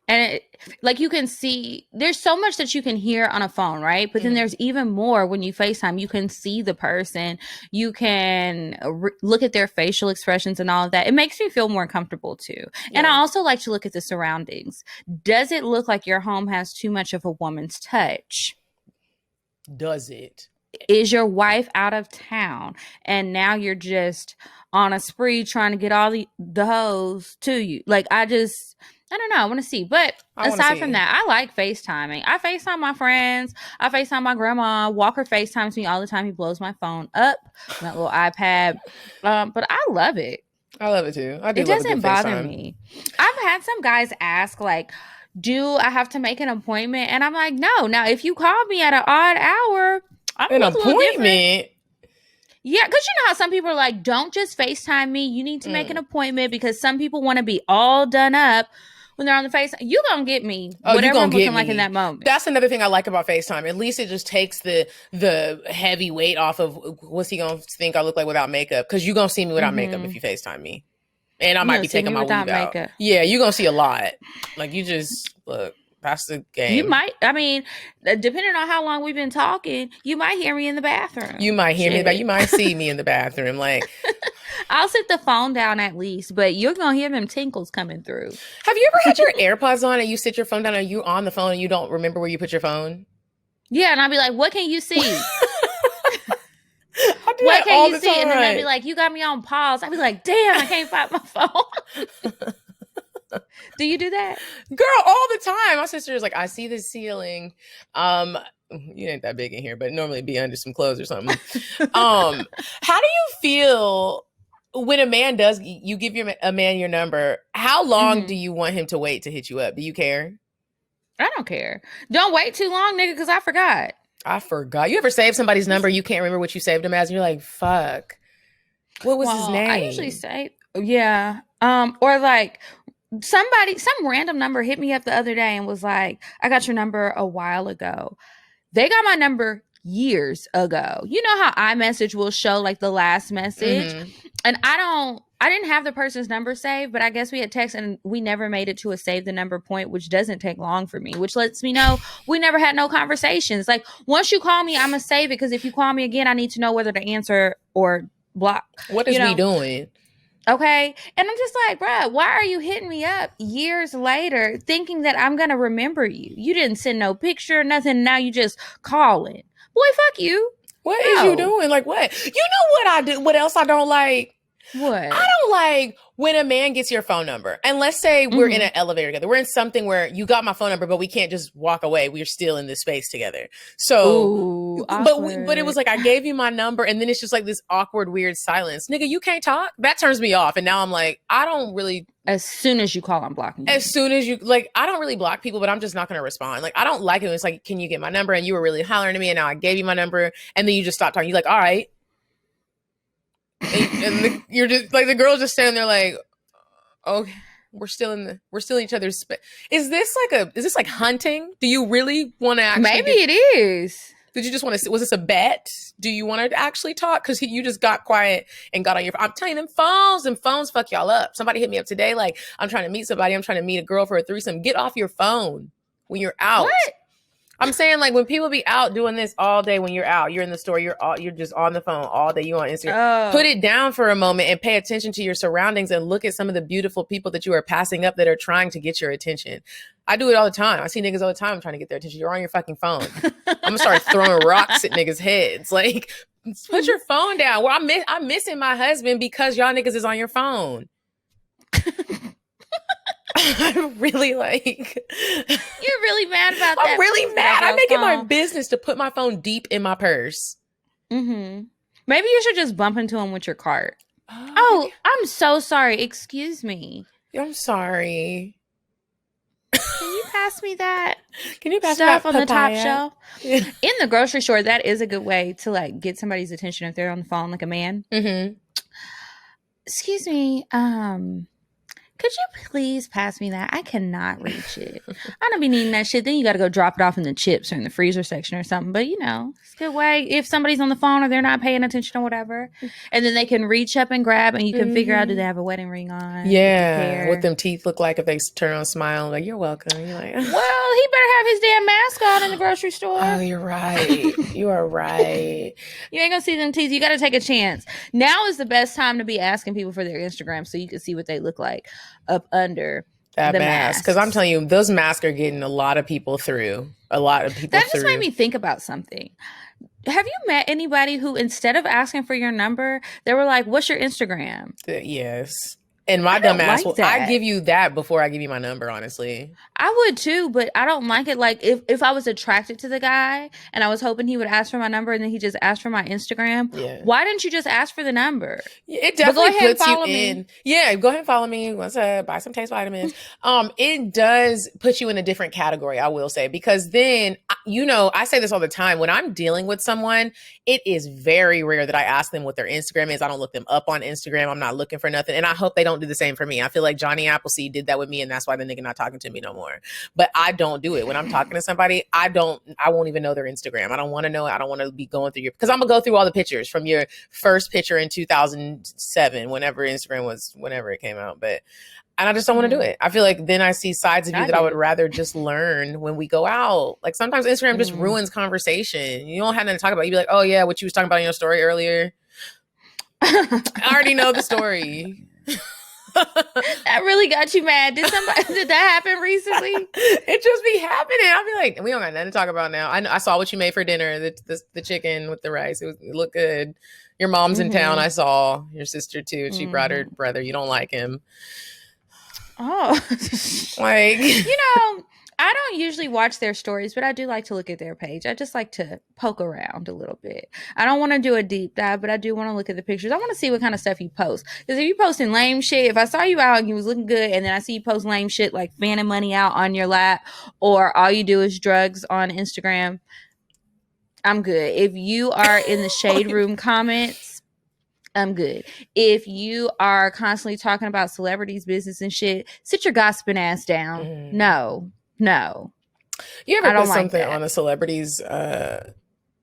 And like you can see, there's so much that you can hear on a phone, right? But then there's even more when you FaceTime. You can see the person. You can look at their facial expressions and all of that. It makes me feel more comfortable too. Yeah. And I also like to look at the surroundings. Does it look like your home has too much of a woman's touch? Does it? Is your wife out of town and now you're just on a spree trying to get all the hoes to you? Like, I don't know. I want to see. But aside from that, I like FaceTiming. I FaceTime my friends. I FaceTime my grandma. Walker FaceTimes me all the time. He blows my phone up, that little iPad. But I love it. I love it too. It doesn't bother me. I've had some guys ask, like, do I have to make an appointment? And I'm like, no. Now, if you call me at an odd hour, an appointment? Yeah, because you know how some people are like, don't just FaceTime me. You need to make an appointment, because some people want to be all done up when they're on the FaceTime. You gonna get me whatever I'm looking like in that moment. That's another thing I like about FaceTime. At least it just takes the heavy weight off of what's he gonna think I look like without makeup. Because you're gonna see me without makeup if you FaceTime me. And I might be taking my weave out. Yeah, you're going to see a lot. Like, you just, look, that's the game. You might, I mean, depending on how long we've been talking, you might hear me in the bathroom. You might hear me, but you might see me in the bathroom. Like, I'll sit the phone down at least, but you're going to hear them tinkles coming through. Have you ever had your AirPods on and you sit your phone down and you're on the phone and you don't remember where you put your phone? Yeah, and I'll be like, what can you see? What can you see? And then they'll be like, you got me on pause. I'll be like, damn, I can't find my phone. Do you do that? Girl, all the time. My sister is like, I see the ceiling. You ain't that big in here, but normally be under some clothes or something. How do you feel when a man you give a man your number? How long do you want him to wait to hit you up? Do you care? I don't care. Don't wait too long, nigga, because I forgot. You ever save somebody's number? You can't remember what you saved them as, and you're like, fuck. What was his name? I usually say, yeah. Or like some random number hit me up the other day and was like, I got your number a while ago. They got my number years ago. You know how iMessage will show like the last message? And I I didn't have the person's number saved, but I guess we had text and we never made it to a save the number point, which doesn't take long for me, which lets me know we never had no conversations. Like, once you call me, I'm going to save it, because if you call me again, I need to know whether to answer or block. What is we doing? Okay. And I'm just like, bruh, why are you hitting me up years later thinking that I'm going to remember you? You didn't send no picture, nothing. Now you just calling. Boy, fuck you. What is you doing? Like, what? You know what I do? What else I don't like? What? I don't like when a man gets your phone number. And let's say we're in an elevator together. We're in something where you got my phone number, but we can't just walk away. We're still in this space together. So, but it was like, I gave you my number, and then it's just like this awkward, weird silence. Nigga, you can't talk? That turns me off. And now I'm like, I don't really. As soon as you call, I'm blocking you. As soon as you, like, I don't really block people, but I'm just not going to respond. Like, I don't like it when it's like, can you get my number? And you were really hollering at me, and now I gave you my number, and then you just stopped talking. You're like, all right. You're just like, the girl's just standing there like, okay, we're still in each other's space. Is this like hunting? Do you really want to actually? Maybe it is. Did you just want to? Was this a bet? Do you want to actually talk? Because you just got quiet and got on your. I'm telling you, them phones fuck y'all up. Somebody hit me up today. Like, I'm trying to meet somebody. I'm trying to meet a girl for a threesome. Get off your phone when you're out. What? I'm saying, like, when people be out doing this all day, when you're out, you're in the store, you're just on the phone all day, you on Instagram. Put it down for a moment and pay attention to your surroundings and look at some of the beautiful people that you are passing up that are trying to get your attention. I do it all the time. I see niggas all the time trying to get their attention. You're on your fucking phone. I'm gonna start throwing rocks at niggas' heads. Like, put your phone down. Well, I'm missing my husband because y'all niggas is on your phone. I'm really like, you're really mad about that. I'm really mad. I make it my business to put my phone deep in my purse. Maybe you should just bump into him with your cart. Oh, I'm so sorry. Excuse me. I'm sorry. Can you pass me that? Can you pass stuff me on the top shelf? Yeah. In the grocery store, that is a good way to like get somebody's attention if they're on the phone, like a man. Excuse me. Could you please pass me that? I cannot reach it. I don't be needing that shit. Then you got to go drop it off in the chips or in the freezer section or something. But, you know, it's a good way if somebody's on the phone or they're not paying attention or whatever. And then they can reach up and grab and you can figure out, do they have a wedding ring on? Yeah. What them teeth look like if they turn on a smile. Like, you're welcome. You're like, well, he better have his damn mask on in the grocery store. Oh, you're right. You are right. You ain't going to see them teeth. You got to take a chance. Now is the best time to be asking people for their Instagram so you can see what they look like up under that the mask. Because I'm telling you, those masks are getting a lot of people through. That just made me think about something. Have you met anybody who, instead of asking for your number, they were like, what's your Instagram? Yes. And my dumb ass I give you that before I give you my number, honestly. I would too, but I don't like it. Like, if I was attracted to the guy and I was hoping he would ask for my number and then he just asked for my Instagram, why didn't you just ask for the number? It definitely puts you in. Yeah, go ahead and follow me. What's up? Buy some taste vitamins. It does put you in a different category, I will say, because then, you know, I say this all the time. When I'm dealing with someone, it is very rare that I ask them what their Instagram is. I don't look them up on Instagram. I'm not looking for nothing. And I hope they don't do the same for me. I feel like Johnny Appleseed did that with me, and that's why the nigga not talking to me no more. But I don't do it. When I'm talking to somebody, I won't even know their Instagram. I don't want to know it. I don't want to be going through because I'm gonna go through all the pictures from your first picture in 2007, whenever it came out. And I just don't want to do it. I feel like then I see sides of you that I would rather just learn when we go out. Like, sometimes Instagram just ruins conversation. You don't have nothing to talk about. You'd be like, oh yeah, what you was talking about in your story earlier. I already know the story. That really got you mad. Did that happen recently? It just be happening. I'll be like, we don't got nothing to talk about now. I saw what you made for dinner, the chicken with the rice. It looked good. Your mom's in town. I saw your sister too. She brought her brother. You don't like him. Oh, like, you know, I don't usually watch their stories, but I do like to look at their page. I just like to poke around a little bit. I don't want to do a deep dive, but I do want to look at the pictures. I want to see what kind of stuff you post. Because if you posting lame shit, if I saw you out and you was looking good, and then I see you post lame shit like fanning money out on your lap, or all you do is drugs on Instagram, I'm good. If you are in the shade room comments, I'm good. If you are constantly talking about celebrities, business, and shit, sit your gossiping ass down. No. You ever put something on a celebrity's in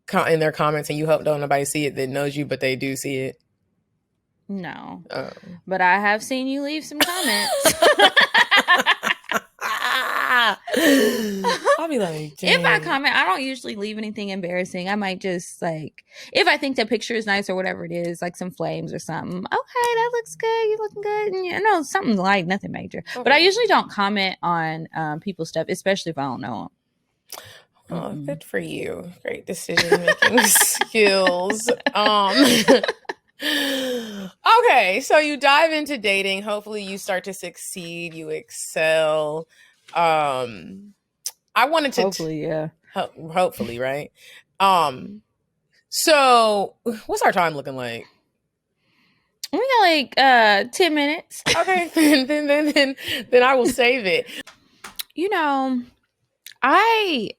their comments and you hope don't nobody see it that knows you, but they do see it? No. Oh. But I have seen you leave some comments. I'll be like, dang. If I comment, I don't usually leave anything embarrassing. I might just like, if I think the picture is nice or whatever it is, like some flames or something. Okay, that looks good. You looking good. And, you know, something light, nothing major. Okay. But I usually don't comment on people's stuff, especially if I don't know them. Oh, good for you. Great decision making skills. Okay, so you dive into dating. Hopefully you start to succeed, you excel. I wanted to Hopefully, yeah. hopefully, right? So what's our time looking like? We got like 10 minutes. Okay, then I will save it. You know, I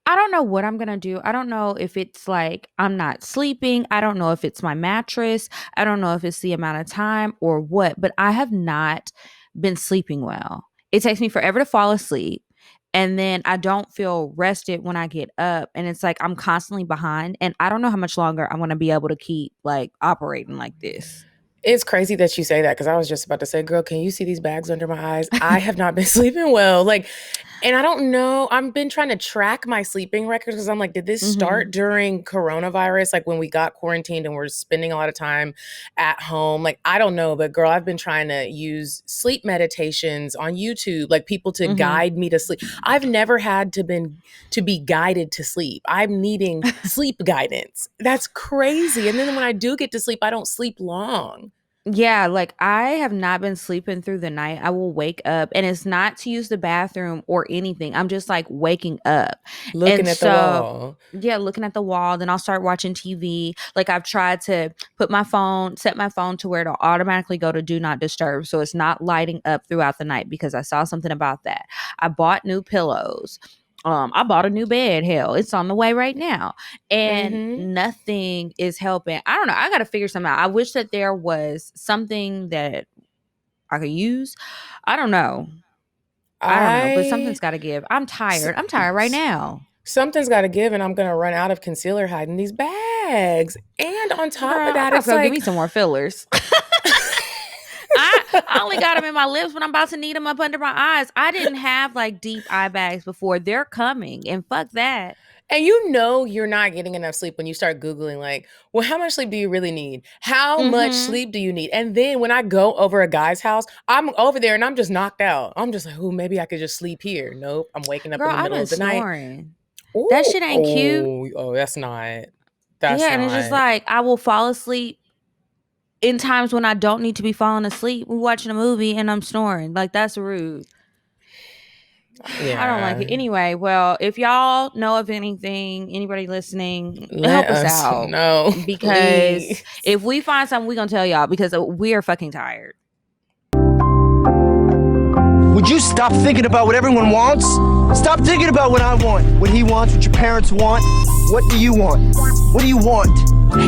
don't know what I'm going to do. I don't know if it's like I'm not sleeping. I don't know if it's my mattress. I don't know if it's the amount of time or what, but I have not been sleeping well. It takes me forever to fall asleep. And then I don't feel rested when I get up. And it's like I'm constantly behind. And I don't know how much longer I'm going to be able to keep like operating like this. It's crazy that you say that because I was just about to say, girl, can you see these bags under my eyes? I have not been sleeping well. Like, and I don't know. I've been trying to track my sleeping records because I'm like, did this start during coronavirus? Like when we got quarantined and we're spending a lot of time at home? Like, I don't know. But girl, I've been trying to use sleep meditations on YouTube, like people to guide me to sleep. I've never had to be guided to sleep. I'm needing sleep guidance. That's crazy. And then when I do get to sleep, I don't sleep long. Yeah, like I have not been sleeping through the night. I will wake up and it's not to use the bathroom or anything. I'm just like waking up. Looking at the wall. Yeah, looking at the wall. Then I'll start watching TV. Like I've tried to set my phone to where it'll automatically go to do not disturb. So it's not lighting up throughout the night because I saw something about that. I bought new pillows. I bought a new bed. Hell, it's on the way right now. And nothing is helping. I don't know. I got to figure something out. I wish that there was something that I could use. I don't know. I don't know, but something's got to give. I'm tired. I'm tired right now. Something's got to give, and I'm going to run out of concealer hiding these bags. And on top of that, it's like, give me some more fillers. I only got them in my lips when I'm about to need them up under my eyes. I didn't have like deep eye bags before. They're coming, and fuck that. And you know you're not getting enough sleep when you start Googling like, well, how much sleep do you really need? How much sleep do you need? And then when I go over a guy's house, I'm over there and I'm just knocked out. I'm just like, oh, maybe I could just sleep here. Nope. I'm waking up in the middle of the night. Ooh, that shit ain't cute. Oh, that's not. And it's just like, I will fall asleep in times when I don't need to be falling asleep. We're watching a movie and I'm snoring. Like, that's rude. Yeah. I don't like it. Anyway, well, if y'all know of anything, anybody listening, help us out. No, because please. If we find something, we're going to tell y'all because we are fucking tired. Would you stop thinking about what everyone wants? Stop thinking about what I want, what he wants, what your parents want. What do you want? What do you want?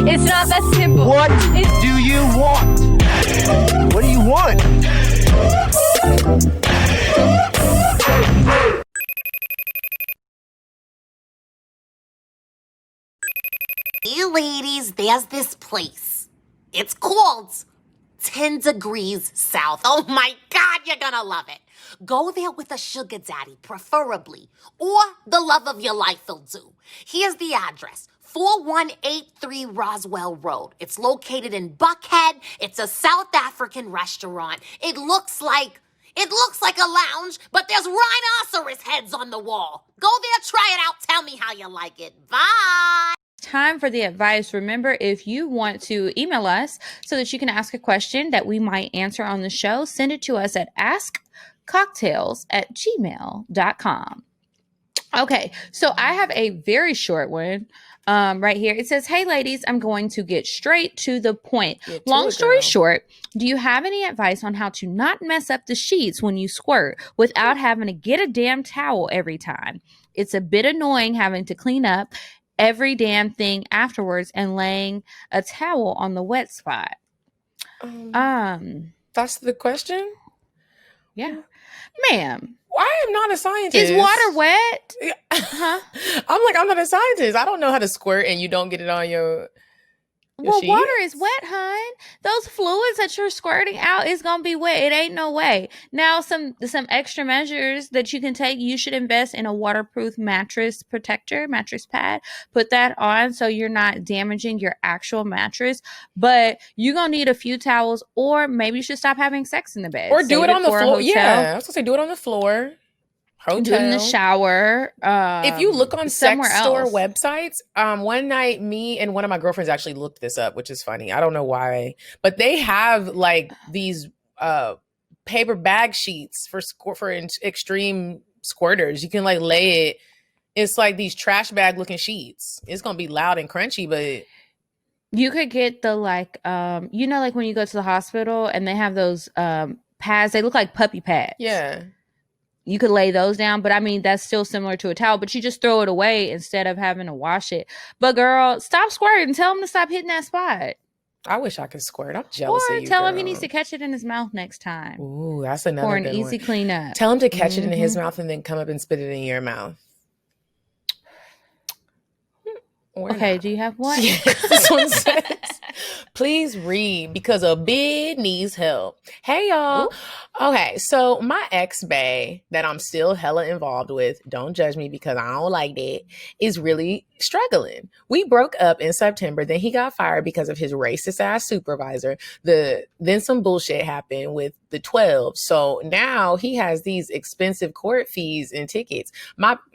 It's not that simple. What do you want? What do you want? Hey ladies, there's this place. It's called 10 Degrees South. Oh my God, you're gonna love it. Go there with a sugar daddy, preferably, or the love of your life will do. Here's the address. 4183 Roswell Road. It's located in Buckhead. It's a South African restaurant. It looks like a lounge, but there's rhinoceros heads on the wall. Go there, try it out, tell me how you like it. Bye! Time for the advice. Remember, if you want to email us so that you can ask a question that we might answer on the show, send it to us at askcocktails@gmail.com. Okay, so I have a very short one right here. It says, hey ladies, I'm going to get straight to the point. Long story short, do you have any advice on how to not mess up the sheets when you squirt without having to get a damn towel every time? It's a bit annoying having to clean up every damn thing afterwards and laying a towel on the wet spot. That's the question? Yeah. Ma'am. I am not a scientist. Is water wet? Huh? I'm not a scientist. I don't know how to squirt and you don't get it on your... Well, She water is wet, hun. Those fluids that you're squirting out is gonna be wet. It ain't no way. Now, some extra measures that you can take. You should invest in a waterproof mattress protector, mattress pad. Put that on so you're not damaging your actual mattress. But you're gonna need a few towels, or maybe you should stop having sex in the bed. Or do Save it on the for a floor. hotel. Yeah, I was gonna say do it on the floor. Hotel. Do it in the shower. If you look on somewhere sex store else. websites, one night me and one of my girlfriends actually looked this up, which is funny. I don't know why, but they have like these paper bag sheets for extreme squirters. You can like lay it. It's like these trash bag looking sheets. It's gonna be loud and crunchy, but You could get the like like when you go to the hospital and they have those pads, they look like puppy pads. yeah. You could lay those down, but I mean that's still similar to a towel, but you just throw it away instead of having to wash it. But girl, stop squirting. Tell him to stop hitting that spot. I wish I could squirt. I'm jealous Or of you. tell him girl. he needs to catch it in his mouth next time. Ooh, that's another For an good easy one. cleanup. Tell him to catch it in his mouth and then come up and spit it in your mouth. Or Okay, not. do you have one? Yes, this one says, please read because a bid needs help. Hey, y'all. Ooh. Okay, so my ex-bae that I'm still hella involved with, don't judge me because I don't like that, is really struggling. We broke up in September. Then he got fired because of his racist-ass supervisor. Then some bullshit happened with the 12. So now he has these expensive court fees and tickets.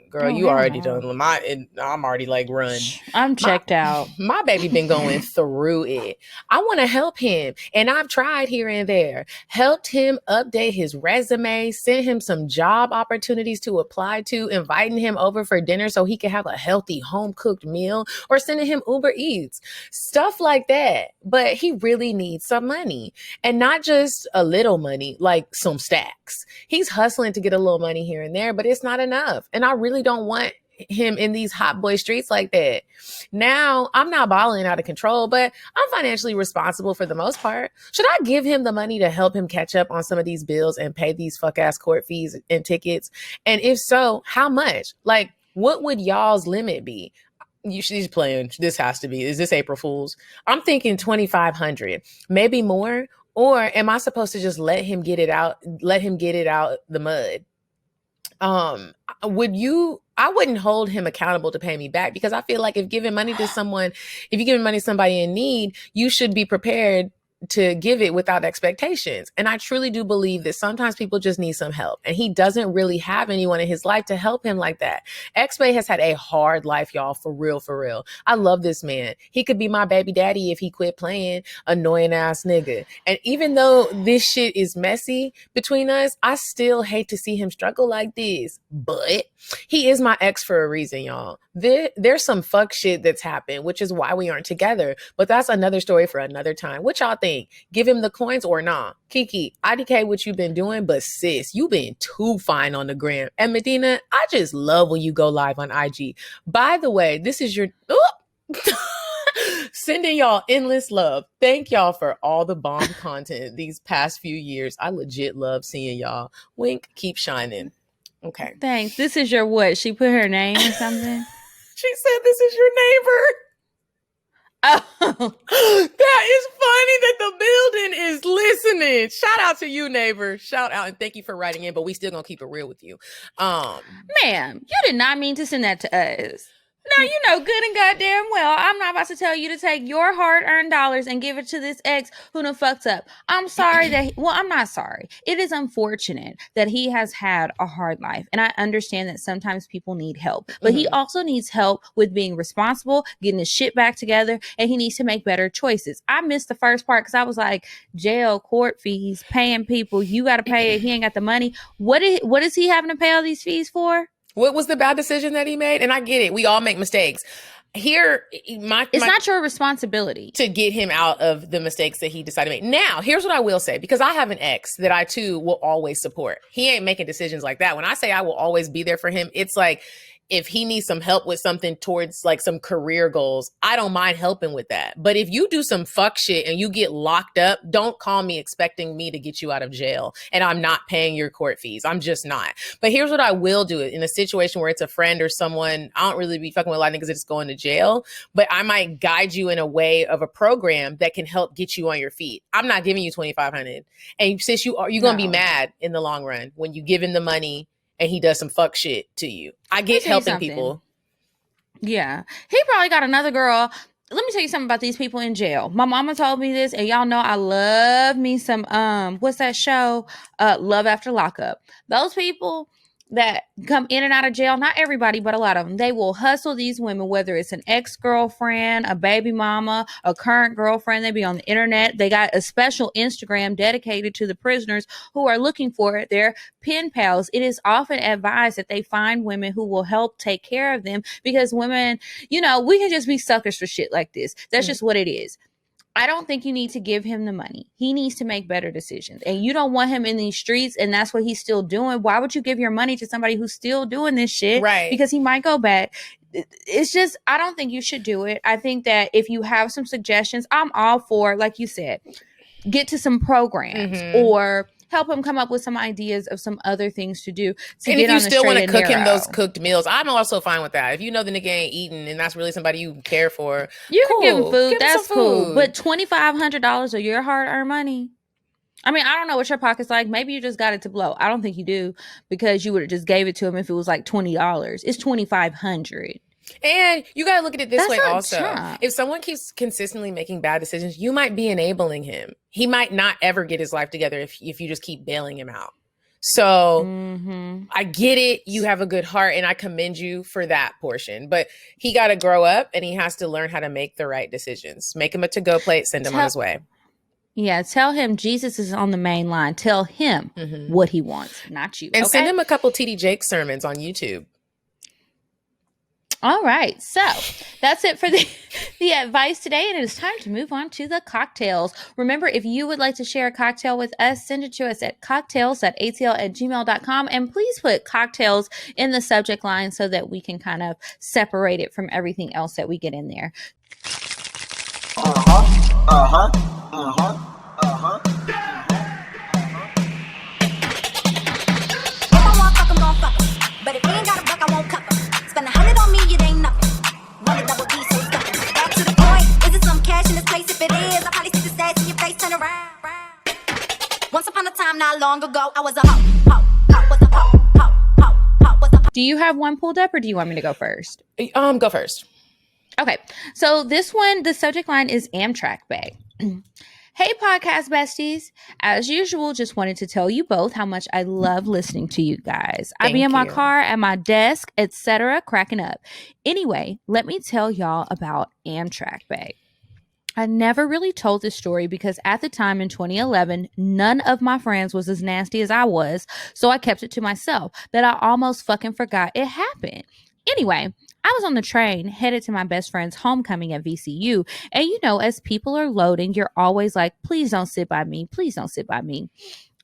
Girl, you already done. I'm already like run. I'm checked out. My baby been going through it. I want to help him. And I've tried here and there. Helped him update his resume, sent him some job opportunities to apply to, inviting him over for dinner so he can have a healthy home-cooked meal, or sending him Uber Eats. Stuff like that. But he really needs some money. And not just a little money, like some stacks. He's hustling to get a little money here and there, but it's not enough. And I really don't want him in these hot boy streets like that. Now, I'm not balling out of control, but I'm financially responsible for the most part. Should I give him the money to help him catch up on some of these bills and pay these fuck-ass court fees and tickets? And if so, how much? Like, what would y'all's limit be? She's playing. This has to be. Is this April Fool's? I'm thinking $2,500, maybe more. Or am I supposed to just let him get it out the mud? I wouldn't hold him accountable to pay me back, because I feel like if you're giving money to somebody in need, you should be prepared to give it without expectations. And I truly do believe that sometimes people just need some help, and he doesn't really have anyone in his life to help him like that. X-Bay has had a hard life, y'all, for real, for real. I love this man. He could be my baby daddy if he quit playing annoying ass nigga. And even though this shit is messy between us, I still hate to see him struggle like this. But he is my ex for a reason, y'all. There's some fuck shit that's happened, which is why we aren't together. But that's another story for another time. What y'all think? Give him the coins or nah? Kiki, IDK what you been doing, but sis, you been too fine on the gram. And Medinah, I just love when you go live on IG. By the way, this is your... sending y'all endless love. Thank y'all for all the bomb content these past few years. I legit love seeing y'all. Wink, keep shining. Okay. Thanks. This is your what? She put her name or something? She said this is your neighbor. Oh. That is funny that the building is listening. Shout out to you, neighbor. Shout out, and thank you for writing in, but we still gonna keep it real with you. Ma'am, you did not mean to send that to us. Now, you know good and goddamn well I'm not about to tell you to take your hard-earned dollars and give it to this ex who done fucked up. I'm sorry that I'm not sorry. It is unfortunate that he has had a hard life, and I understand that sometimes people need help, but he also needs help with being responsible, getting his shit back together, and he needs to make better choices. I missed the first part because I was like, jail, court fees, paying people, you got to pay it, he ain't got the money. What is he having to pay all these fees for? What was the bad decision that he made? And I get it. We all make mistakes. Here, it's not your responsibility to get him out of the mistakes that he decided to make. Now, here's what I will say, because I have an ex that I too will always support. He ain't making decisions like that. When I say I will always be there for him, it's like, if he needs some help with something towards like some career goals, I don't mind helping with that. But if you do some fuck shit and you get locked up, don't call me expecting me to get you out of jail and I'm not paying your court fees. I'm just not. But here's what I will do in a situation where it's a friend or someone. I don't really be fucking with a lot of niggas that just going to jail, but I might guide you in a way of a program that can help get you on your feet. I'm not giving you $2,500. And since you're going to be mad in the long run when you give him the money and he does some fuck shit to you. I get helping people. Yeah. He probably got another girl. Let me tell you something about these people in jail. My mama told me this, and y'all know I love me some what's that show? Love After Lockup. Those people that come in and out of jail, not everybody, but a lot of them, they will hustle these women, whether it's an ex-girlfriend, a baby mama, a current girlfriend. They be on the internet. They got a special Instagram dedicated to the prisoners who are looking for their pen pals. It is often advised that they find women who will help take care of them, because women, you know, we can just be suckers for shit like this. That's just what it is. I don't think you need to give him the money. He needs to make better decisions. And you don't want him in these streets, and that's what he's still doing. Why would you give your money to somebody who's still doing this shit? Right. Because he might go back. It's just, I don't think you should do it. I think that if you have some suggestions, I'm all for, like you said, get to some programs or help him come up with some ideas of some other things to do. And if you still want to cook him those cooked meals, I'm also fine with that. If you know the nigga ain't eating and that's really somebody you care for, you can give him food. That's cool. But $2,500 of your hard-earned money. I mean, I don't know what your pocket's like. Maybe you just got it to blow. I don't think you do, because you would have just gave it to him if it was like $20. It's $2,500. And you got to look at it this way also. Chop. If someone keeps consistently making bad decisions, you might be enabling him. He might not ever get his life together if you just keep bailing him out. So I get it. You have a good heart and I commend you for that portion. But he got to grow up and he has to learn how to make the right decisions. Make him a to-go plate, send him on his way. Yeah, tell him Jesus is on the main line. Tell him what he wants, not you. And send him a couple TD Jakes sermons on YouTube. All right, so that's it for the advice today, and it is time to move on to the cocktails. Remember, if you would like to share a cocktail with us, send it to us at cocktails@atl@gmail.com, and please put cocktails in the subject line so that we can kind of separate it from everything else that we get in there. But if he ain't got a buck, I won't cover. Spend 100 on me, it ain't nothing. Run a double D, so stuffing. Back to the point. Is it some cash in this place? If it is, I'll probably stick the stats in your face, turn around. Once upon a time, not long ago, I was a hoe. Do you have one pulled up, or do you want me to go first? Go first. Okay, so this one, the subject line is Amtrak bag. Hey, podcast besties. As usual, just wanted to tell you both how much I love listening to you guys. I be in my car, at my desk, etc., cracking up. Anyway, let me tell y'all about Amtrak Bay. I never really told this story because at the time in 2011, none of my friends was as nasty as I was, so I kept it to myself, that I almost fucking forgot it happened. Anyway, I was on the train headed to my best friend's homecoming at VCU. And you know, as people are loading, you're always like, please don't sit by me. Please don't sit by me.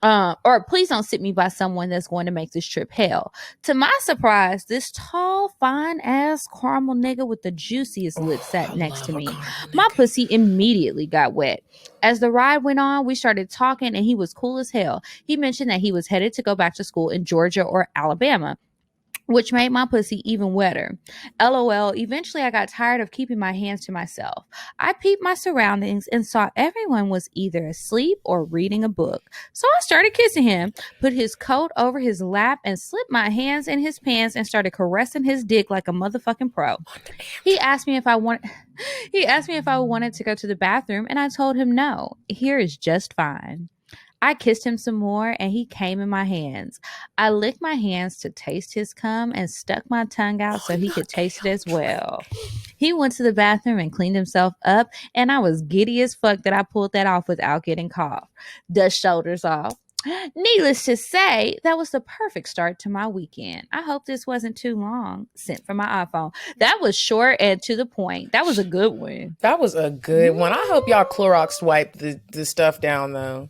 Or please don't sit me by someone that's going to make this trip hell. To my surprise, this tall, fine ass caramel nigga with the juiciest lips sat next to me. My pussy immediately got wet. As the ride went on, we started talking and he was cool as hell. He mentioned that he was headed to go back to school in Georgia or Alabama, which made my pussy even wetter. LOL, eventually I got tired of keeping my hands to myself. I peeped my surroundings and saw everyone was either asleep or reading a book. So I started kissing him, put his coat over his lap, and slipped my hands in his pants and started caressing his dick like a motherfucking pro. He asked me if I wanted to go to the bathroom, and I told him no. Here is just fine. I kissed him some more and he came in my hands. I licked my hands to taste his cum and stuck my tongue out so he could taste it as well. He went to the bathroom and cleaned himself up, and I was giddy as fuck that I pulled that off without getting caught. Dust shoulders off. Needless to say, that was the perfect start to my weekend. I hope this wasn't too long. Sent from my iPhone. That was short and to the point. That was a good one. That was a good one. I hope y'all Clorox wiped the stuff down though.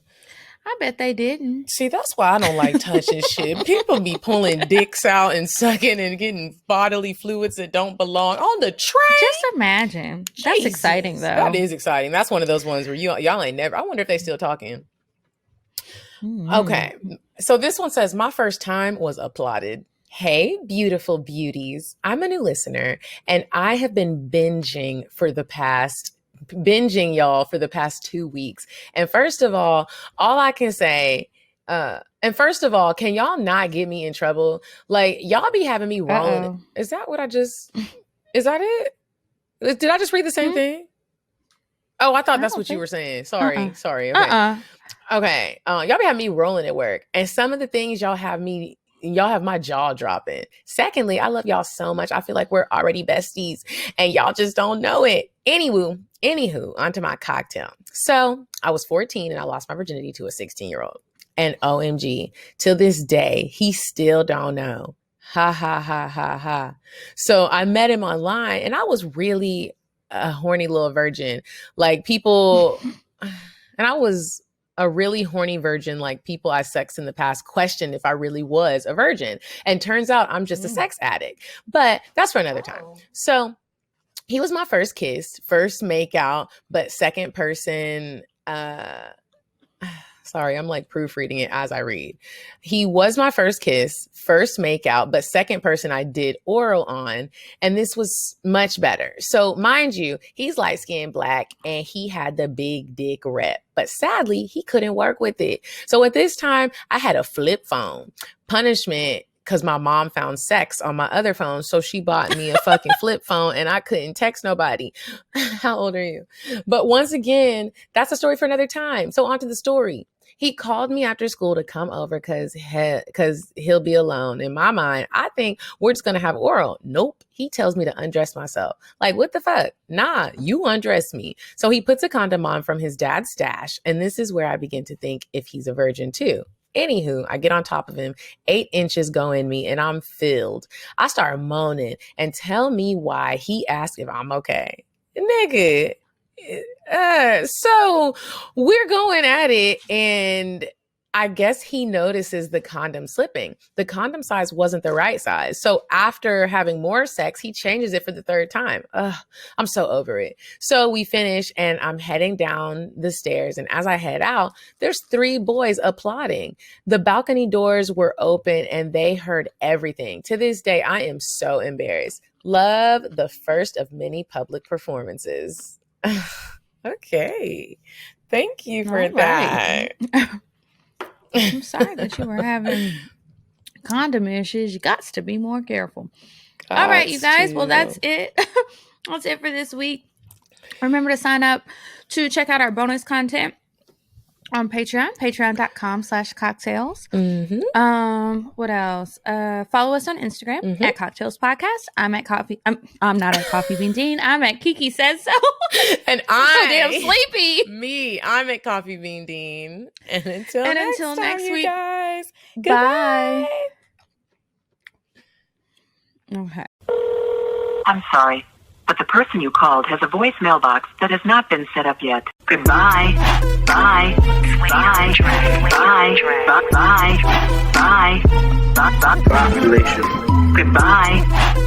I bet they didn't. See, that's why I don't like touching shit. People be pulling dicks out and sucking and getting bodily fluids that don't belong on the train. Just imagine. That's Jesus. exciting, though. That is exciting. That's one of those ones where y'all ain't never. I wonder if they still talking. Mm-hmm. Okay. So this one says, my first time was applauded. Hey, beautiful beauties. I'm a new listener and I have been binging y'all for the past 2 weeks. And first of all I can say, can y'all not get me in trouble? Like, y'all be having me rolling. Uh-oh. Is that it? Did I just read the same thing? Oh, I thought that's what you were saying. Sorry. Okay. Okay. Y'all be having me rolling at work. And some of the things y'all have my jaw dropping. Secondly, I love y'all so much. I feel like we're already besties and y'all just don't know it. Anywho, onto my cocktail. So I was 14 and I lost my virginity to a 16-year-old. And OMG, till this day, he still don't know. Ha, ha, ha, ha, ha. So I met him online and I was really a horny little virgin. Like people, and I was a really horny virgin, like people I sexed in the past questioned if I really was a virgin. And turns out I'm just a sex addict. But that's for another time. So he was my first kiss, first make out, but second person, sorry, I'm like proofreading it as I read. He was my first kiss, first make out, but second person I did oral on. And this was much better. So mind you, he's light skinned black and he had the big dick rep, but sadly he couldn't work with it. So at this time I had a flip phone. Punishment, because my mom found sex on my other phone. So she bought me a fucking flip phone and I couldn't text nobody. How old are you? But once again, that's a story for another time. So on to the story. He called me after school to come over because he'll be alone. In my mind, I think we're just going to have oral. Nope. He tells me to undress myself. Like, what the fuck? Nah, you undress me. So he puts a condom on from his dad's stash. And this is where I begin to think if he's a virgin too. Anywho, I get on top of him, 8 inches go in me and I'm filled. I start moaning and tell me why. He asked if I'm okay. Nigga. So we're going at it and I guess he notices the condom slipping. The condom size wasn't the right size. So after having more sex, he changes it for the 3rd time. I'm so over it. So we finish and I'm heading down the stairs. And as I head out, there's 3 boys applauding. The balcony doors were open and they heard everything. To this day, I am so embarrassed. Love, the first of many public performances. Okay. Thank you for that. I'm sorry that you were having condom issues. You got to be more careful. All right, you guys. Well, that's it. That's it for this week. Remember to sign up to check out our bonus content on Patreon, patreon.com/cocktails. What else? Follow us on Instagram at Cocktails Podcast. I'm not at Coffee Bean Dean. I'm at Kiki Says So. And I'm so damn sleepy. I'm at Coffee Bean Dean. And until next week, guys. Bye. Okay. I'm sorry, but the person you called has a voicemail box that has not been set up yet. Goodbye. Bye. Bye. Bye. Bye. Bye. Bye. Bye. Bye. Goodbye.